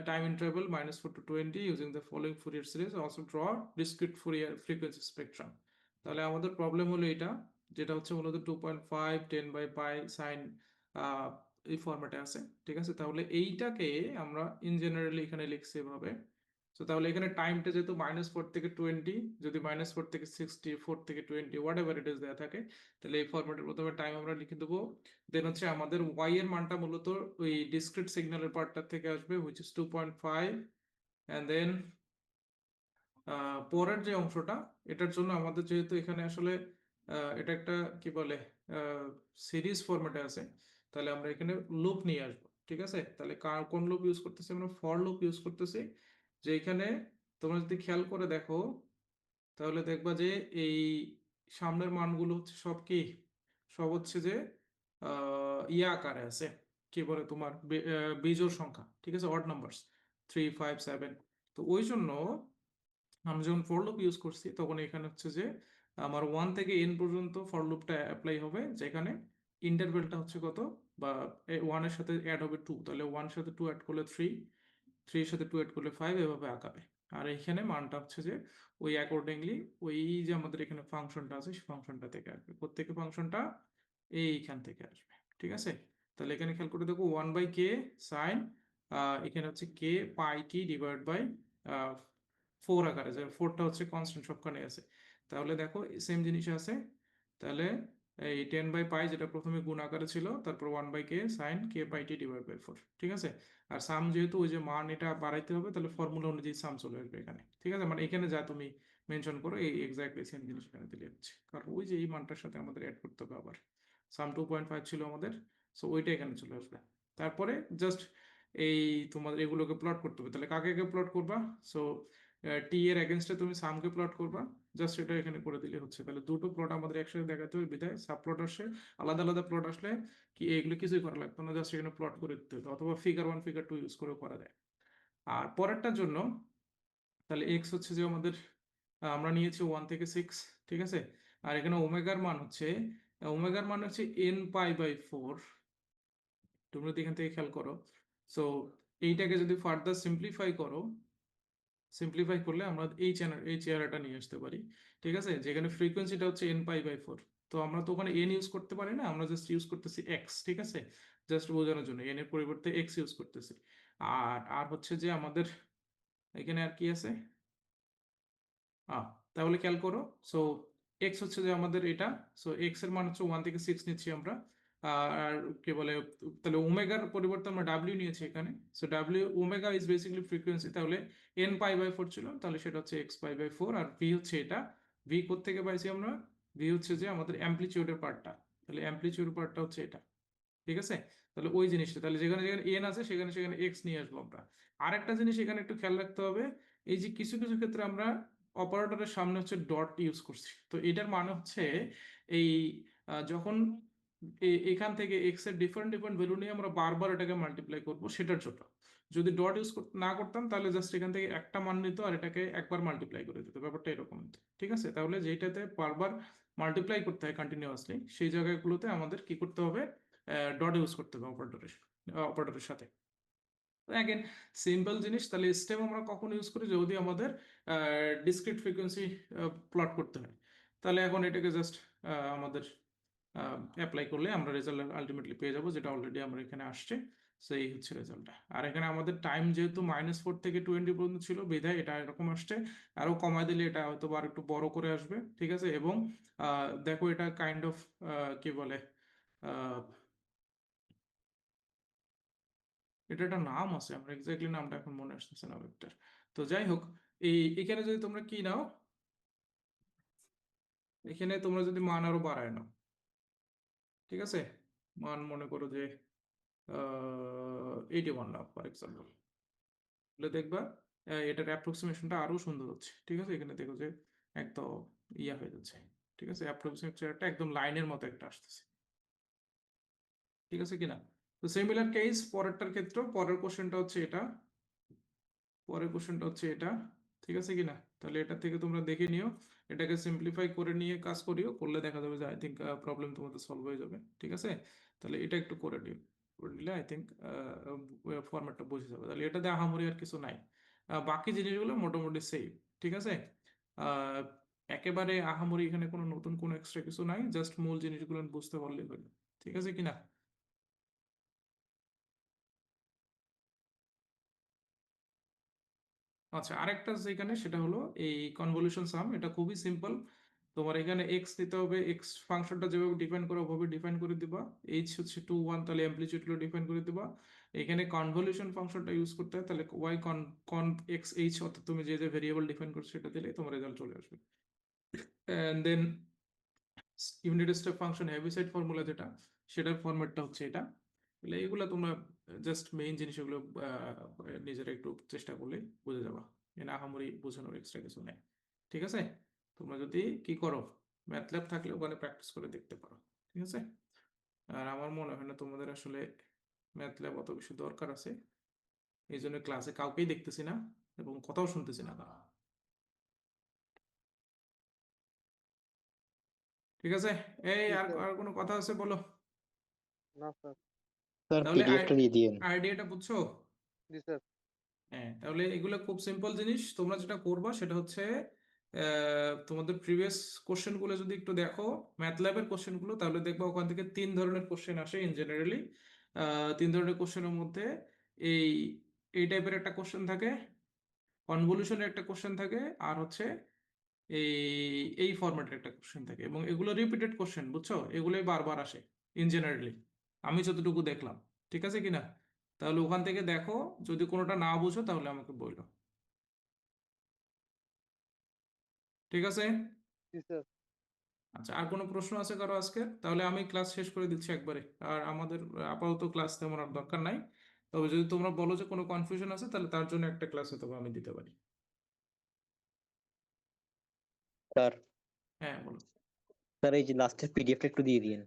time interval -4 to 20 using the following Fourier series. Also draw discrete Fourier frequency spectrum. তাহলে আমাদের প্রবলেম হলো এটা, যেটা হচ্ছে মূলত 2.5 10 বাই পাই সাইন এই ফরম্যাটে আছে, ঠিক আছে। তাহলে এইটাকে আমরা ইন জেনারেলি এখানে লিখছি এভাবে। তো তাহলে এখানে টাইমটা যেহেতু -4 থেকে 20, যদি -4 থেকে 60, 4 থেকে 20 হোয়াট এভার ইট ইজ দেওয়া থাকে, তাহলে এই ফরম্যাটের প্রথমে টাইম আমরা লিখে দেবো। দেন হচ্ছে আমাদের y এর মানটা মূলত ওই ডিসক্রিট সিগন্যালের পার্টটা থেকে আসবে, হুইচ ইজ 2.5। এন্ড দেন পরের যে অংশটা, এটার জন্য আমাদের যেহেতু এখানে আসলে এটা একটা কি বলে সিরিজ ফরম্যাটে আছে, তাহলে আমরা এখানে লুপ নিয়ে আসবো, ঠিক আছে। তাহলে কোন লুপ ইউজ করতেছি আমরা? ফর লুপ ইউজ করতেছি। যে এখানে তোমরা যদি খেয়াল করে দেখো, তাহলে দেখবা যে এই সামনের মানগুলো হচ্ছে সব কি, সব হচ্ছে যে ইয়া আকারে আছে, কি বলে তোমার বিজোড় সংখ্যা, ঠিক আছে, অড নাম্বারস, 3 5 7। তো ওই জন্য আমরা যখন ফর লুপ ইউজ করছি, তখন এখানে হচ্ছে যে আমার 1 থেকে n পর্যন্ত ফর লুপটা অ্যাপ্লাই হবে, যেখানে ইন্টারভেলটা হচ্ছে কত, বা 1 এর সাথে অ্যাড হবে 2, তাহলে 1 এর সাথে 2 অ্যাড করলে 3, 3 এর সাথে 2 অ্যাড করলে 5, এভাবে আঁকাবে। আর এখানে মানটা হচ্ছে যে ওই অ্যাকর্ডিংলি ওই যে আমাদের এখানে ফাংশনটা আছে, সেই ফাংশনটা থেকে আসবে। প্রত্যেক ফাংশনটা এইখান থেকে আসবে, ঠিক আছে। তাহলে এখানে খেয়াল করে দেখো 1/k সাইন, এখানে হচ্ছে k pi t divide by 4 আকারে, যে 4টা হচ্ছে কনস্ট্যান্ট সবখানে আছে। তাহলে দেখো সেম জিনিস আছে। তাহলে এই 10/পাই যেটা প্রথমে গুণ আকারে ছিল, তারপর 1/k sine k pi t divide by 4, ঠিক আছে। আর সাম যেহেতু ওই যে মান এটা বাড়াইতে হবে, তাহলে ফর্মুলা অনুযায়ী সাম চলে আসবে এখানে, ঠিক আছে। মানে এখানে যা তুমি মেনশন করো, এই এক্স্যাক্টলি সেম জিনিস এখানে দিলে হচ্ছে, কারণ ওই যে এই মানটার সাথে আমাদের অ্যাড করতে হবে আবার। সাম 2.5 ছিল আমাদের, সো ওইটা এখানে চলে আসবে। তারপরে জাস্ট এই তোমাদের এগুলোকে প্লট করতে হবে। তাহলে কাকে কে প্লট করবা? সো টি এর এগেনস্টে তুমি সামকে প্লট করবা, জাস্ট এটা এখানে করে দিলে হচ্ছে। তাহলে দুটো প্লট আমাদের একসাথে দেখাতে হবে, বিধায় সাব প্লট আসে, আলাদা আলাদা প্লট আসলে কি এগুলো কিছুই করা লাগতো না, জাস্ট এখানে প্লট করে দিতে হতো, অথবা ফিগার 1 ফিগার 2 ইউজ করে করা যায়। আর পরেরটার জন্য তাহলে এক্স হচ্ছে যে আমাদের আমরা নিয়েছি 1 থেকে 6, ঠিক আছে। আর এখানে ওমেগার মান হচ্ছে, n π/4। তুমি যদি এখান থেকে খেয়াল করো, সো এইটাকে যদি ফার্দার সিম্পলিফাই করলে আমরা এই চেহারাটা নিয়ে আসতে পারি, ঠিক আছে, যেখানে ফ্রিকোয়েন্সিটা হচ্ছে n π/4। তো আমরা তো ওখানে n ইউজ করতে পারি না, আমরা জাস্ট ইউজ করতেছি x, ঠিক আছে, জাস্ট বোঝানোর জন্য n এর পরিবর্তে x ইউজ করতেছি। আর আর হচ্ছে যে আমাদের এখানে আর কি আছে, আহ তাহলে খেয়াল করো, সো এক্স হচ্ছে যে আমাদের এটা, সো এক্স এর মান হচ্ছে 1 থেকে 6 নিচ্ছি আমরা। আর কি বলে, তাহলে ওমেগার পরিবর্তে আমরা ডাব্লিউ নিয়েছি এখানে। So W omega is basically frequency, তাহলে n π/4 ছিল, তাহলে সেটা হচ্ছে x π/4। আর ভি হচ্ছে এটা, ভি কোত্থেকে পাইছি আমরা? ভি হচ্ছে যে আমাদের অ্যামপ্লিচিউডের পার্টটা, তাহলে অ্যামপ্লিচিউড পার্টটা হচ্ছে এটা, ঠিক আছে। তাহলে ওই জিনিসটা, তাহলে যেখানে যেখানে এন আছে সেখানে সেখানে এক্স নিয়ে আসবো আমরা। আরেকটা জিনিস এখানে একটু খেয়াল রাখতে হবে, এই যে কিছু কিছু ক্ষেত্রে আমরা অপারেটরের সামনে হচ্ছে ডট ইউজ করছি, তো এটার মানে হচ্ছে এই যখন এখান থেকে এক্স এর ডিফারেন্ট ডিফারেন্ট ভ্যালু নিয়ে আমরা বারবার এটাকে মাল্টিপ্লাই করবো, সেটার জন্য। যদি ডট ইউজ না করতাম, তাহলে জাস্ট এখান থেকে একটা মান নিত আর এটাকে একবার মাল্টিপ্লাই করে দিত, ব্যাপারটা এরকম হতো, ঠিক আছে। তাহলে যেটাতে বারবার মাল্টিপ্লাই করতে হয় কন্টিনিউয়াসলি, সেই জায়গাগুলোতে আমাদের কি করতে হবে? ডট ইউজ করতে হবে অপারেটরের সাথে। অ্যাগেন সিম্পল জিনিস। তাহলে স্টেম আমরা কখন ইউজ করি? যদি আমাদের ডিসক্রিট ফ্রিকোয়েন্সি প্লট করতে হয়। তাহলে এখন এটাকে জাস্ট আমাদের অ্যাপ্লাই করলে আমরা রেজাল্ট আলটিমেটলি পেয়ে যাবো, যেটা অলরেডি আমরা এখানে আসছে, সেই হচ্ছে রেজাল্টটা। আর এখানে আমাদের টাইম যেহেতু -4 থেকে 20 পর্যন্ত ছিল, বিধায় এটা এরকম আসছে। আরো কমায় দিলে এটা হয়তো আর একটু বড় করে আসবে, ঠিক আছে। এবং দেখো এটা কাইন্ড অফ কি বলে, এটা একটা নাম আছে, আমরা এক্স্যাক্টলি নামটা এখন মনে আসতেছে না ভেক্টর। তো যাই হোক, এখানে যদি তোমরা কি নাও, এখানে তোমরা যদি মান আরো বাড়ায় নাও, ঠিক আছে, মান মনে করো যে 81 নাও ফর এক্সাম্পল, তাহলে দেখবা এটার অ্যাপ্রক্সিমেশনটা আরো সুন্দর হচ্ছে, ঠিক আছে। এখানে দেখো যে একদম ইয়া হয়ে যাচ্ছে, ঠিক আছে, অ্যাপ্রক্সিমেশনটা একদম লাইনের মতো একটা আসতেছে, ঠিক আছে কিনা। তো সিমিলার কেস পরেরটার ক্ষেত্রে, পরের কোশ্চেনটা হচ্ছে এটা। পরের কোশ্চেনটা হচ্ছে এটা, ঠিক আছে কিনা? তাহলে এটা থেকে তোমরা দেখে নিও, এটাকে সিম্পলিফাই করে নিয়ে কাজ করিও, করলে দেখা যাবে যে আই থিঙ্ক প্রবলেম তোমাদের সলভ হয়ে যাবে, ঠিক আছে? তাহলে এটা একটু করে নিও, করে নিলে আই থিঙ্ক ফরম্যাটটা বুঝে যাবে। তাহলে এটাতে আহামরি আর কিছু নাই, বাকি জিনিসগুলো মোটামুটি সেম, ঠিক আছে? আহ, একেবারে আহামরি এখানে কোনো নতুন কোনো এক্সট্রা কিছু নাই, জাস্ট মূল জিনিসগুলো বুঝতে পারলেই হলো, ঠিক আছে কিনা? আচ্ছা, আরেকটা আছে এখানে, সেটা হলো এই কনভলিউশন সাম। এটা খুবই সিম্পল। তোমার এখানে এক্স দিতে হবে, এক্স ফাংশনটা যেভাবে ডিফাইন করা ওভাবে ডিফাইন করে দিবা। এইচ হচ্ছে 2 1, তাহলে অ্যামপ্লিটিউডগুলো ডিফাইন করে দিবা। এখানে কনভলিউশন ফাংশনটা ইউজ করতে হয়, তাহলে ওয়াই কন কন এক্স এইচ, অর্থাৎ তুমি যে যে ভেরিয়েবল ডিফাইন করছো সেটা দিলে তোমার রেজাল্ট চলে আসবে। And then unit step function Heaviside formula যেটা, সেটার ফরম্যাটটা হচ্ছে এটা। তাহলে এগুলো তোমরা জাস্ট মেইন জিনিসগুলো নিজেরা একটু চেষ্টা করলে বুঝে যাবা, এখানে আহামরি বোঝানোর এক্সট্রা কিছু নেই, ঠিক আছে? তোমরা যদি কি করো, ম্যাথল্যাব থাকলে ওখানে প্র্যাকটিস করে দেখতে পারো, ঠিক আছে? আর আমার মনে হয় না তোমাদের আসলে ম্যাথল্যাব অত বেশি দরকার আছে, এই জন্য ক্লাসে কাউকেই দেখতেছি না এবং কথাও শুনতেছি না তারা, ঠিক আছে? এই জি আর স্যার। আর কোনো কথা আছে বলো। না স্যার। স্যার তাহলে পিডিএফটা দিয়ে দিয়েন। আইডিয়াটা বুঝছো? জি স্যার। হ্যাঁ, তাহলে এগুলো খুব সিম্পল জিনিস। তোমরা যেটা করবা সেটা হচ্ছে তোমাদের প্রিভিয়াস কোশ্চেন গুলো যদি একটু দেখো, ম্যাথল্যাবের কোশ্চেন গুলো, তাহলে দেখবা ওখান থেকে 3 ধরনের কোশ্চেন আসে ইন জেনারেলি। 3 ধরনের কোশ্চেনের মধ্যে এই এই টাইপের একটা কোশ্চেন থাকে, কনভলিউশনের একটা কোশ্চেন থাকে, আর হচ্ছে এই এই ফরম্যাটের একটা কোশ্চেন থাকে, এবং এগুলো রিপিটেড কোশ্চেন, বুঝছো? এগুলোই বারবার আসে ইন জেনারেলি, আমি যতটুকু দেখলাম, ঠিক আছে কিনা? তাহলে ওখান থেকে দেখো, যদি কোনোটা না বুঝো তাহলে আমাকে বললো, ঠিক আছে? জি স্যার। আচ্ছা, আর কোনো প্রশ্ন আছে কারো আজকে? তাহলে আমি ক্লাস শেষ করে দিচ্ছি একবারে। আর আমাদের আপাতত ক্লাস তেমন আর দরকার নাই, তবে যদি তোমরা বলো যে কোনো কনফিউশন আছে তাহলে তার জন্য একটা ক্লাসে তবে আমি দিতে পারি। স্যার হ্যাঁ বলো। স্যার এই যে লাস্টের পিডিএফটা একটু দিয়ে দিয়েন।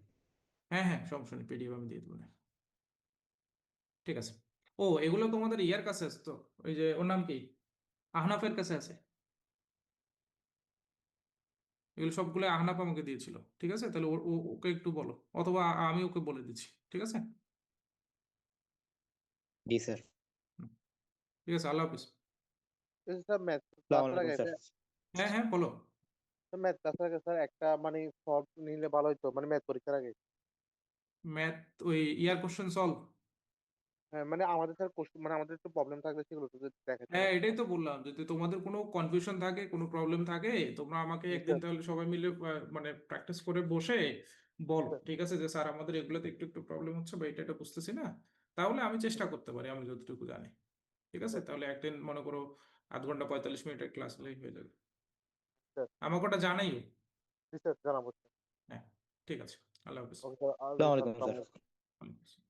হ্যাঁ হ্যাঁ, সমস্যা নেই, পিডিএফ আমি দিয়ে দেবো না, ঠিক আছে? ও, এগুলো তোমাদের ইয়ার কাছে আছে তো? ওই যে ওর নাম কি, আহনাফের কাছে আছে? এগুলো সবগুলো আহনাফ আমাকে দিয়েছিল, ঠিক আছে? তাহলে ওকে একটু বলো, অথবা আমি ওকে বলে দিচ্ছি, ঠিক আছে? জি স্যার। হুম, ঠিক আছে, আল্লাহ হাফিজ। স্যার ম্যাথ আসসালামু ক্লাসের আলাইকুম আগে স্যার। হ্যাঁ হ্যাঁ বলো। ম্যাথ ক্লাসের আগে স্যার একটা মানে সলভ নিলে ভালো হতো, মানে ম্যাথ পরীক্ষার আগে। ম্যাথ, ওই ইয়ার কোশ্চেন সলভ? হ্যাঁ মানে আমাদের স্যার কোশ্চেন মানে আমাদের একটু প্রবলেম থাকলে সেগুলো একটু যদি দেখাতেন হ্যাঁ, আর কি। এটাই তো বললাম, যদি তোমাদের কোনো কনফিউশন থাকে, কোনো প্রবলেম থাকে, তোমরা আমাকে জি একদিন স্যার। তাহলে সবাই মিলে মানে প্র্যাকটিস করে বসে জি বলো, স্যার। ঠিক আছে, যে স্যার আমাদের এগুলোতে একটু একটু প্রবলেম হচ্ছে বা এটা এটা বুঝতেছি না। তাহলে আমি চেষ্টা করতে পারি, আমি যতটুকু জানি, ঠিক আছে? স্যার। তাহলে একদিন মনে করো আধ ঘন্টা 45 মিনিটের ক্লাস হলেই হয়ে যাবে, স্যার। আমাকে ওটা জানাই। জি স্যার জানাবো স্যার। হ্যাঁ, ঠিক আছে, আল্লাহ হাফিজ। Okay sir. আসসালামু আলাইকুম আসসালামু স্যার। আলাইকুম। ওয়ালাইকুম আসসালাম।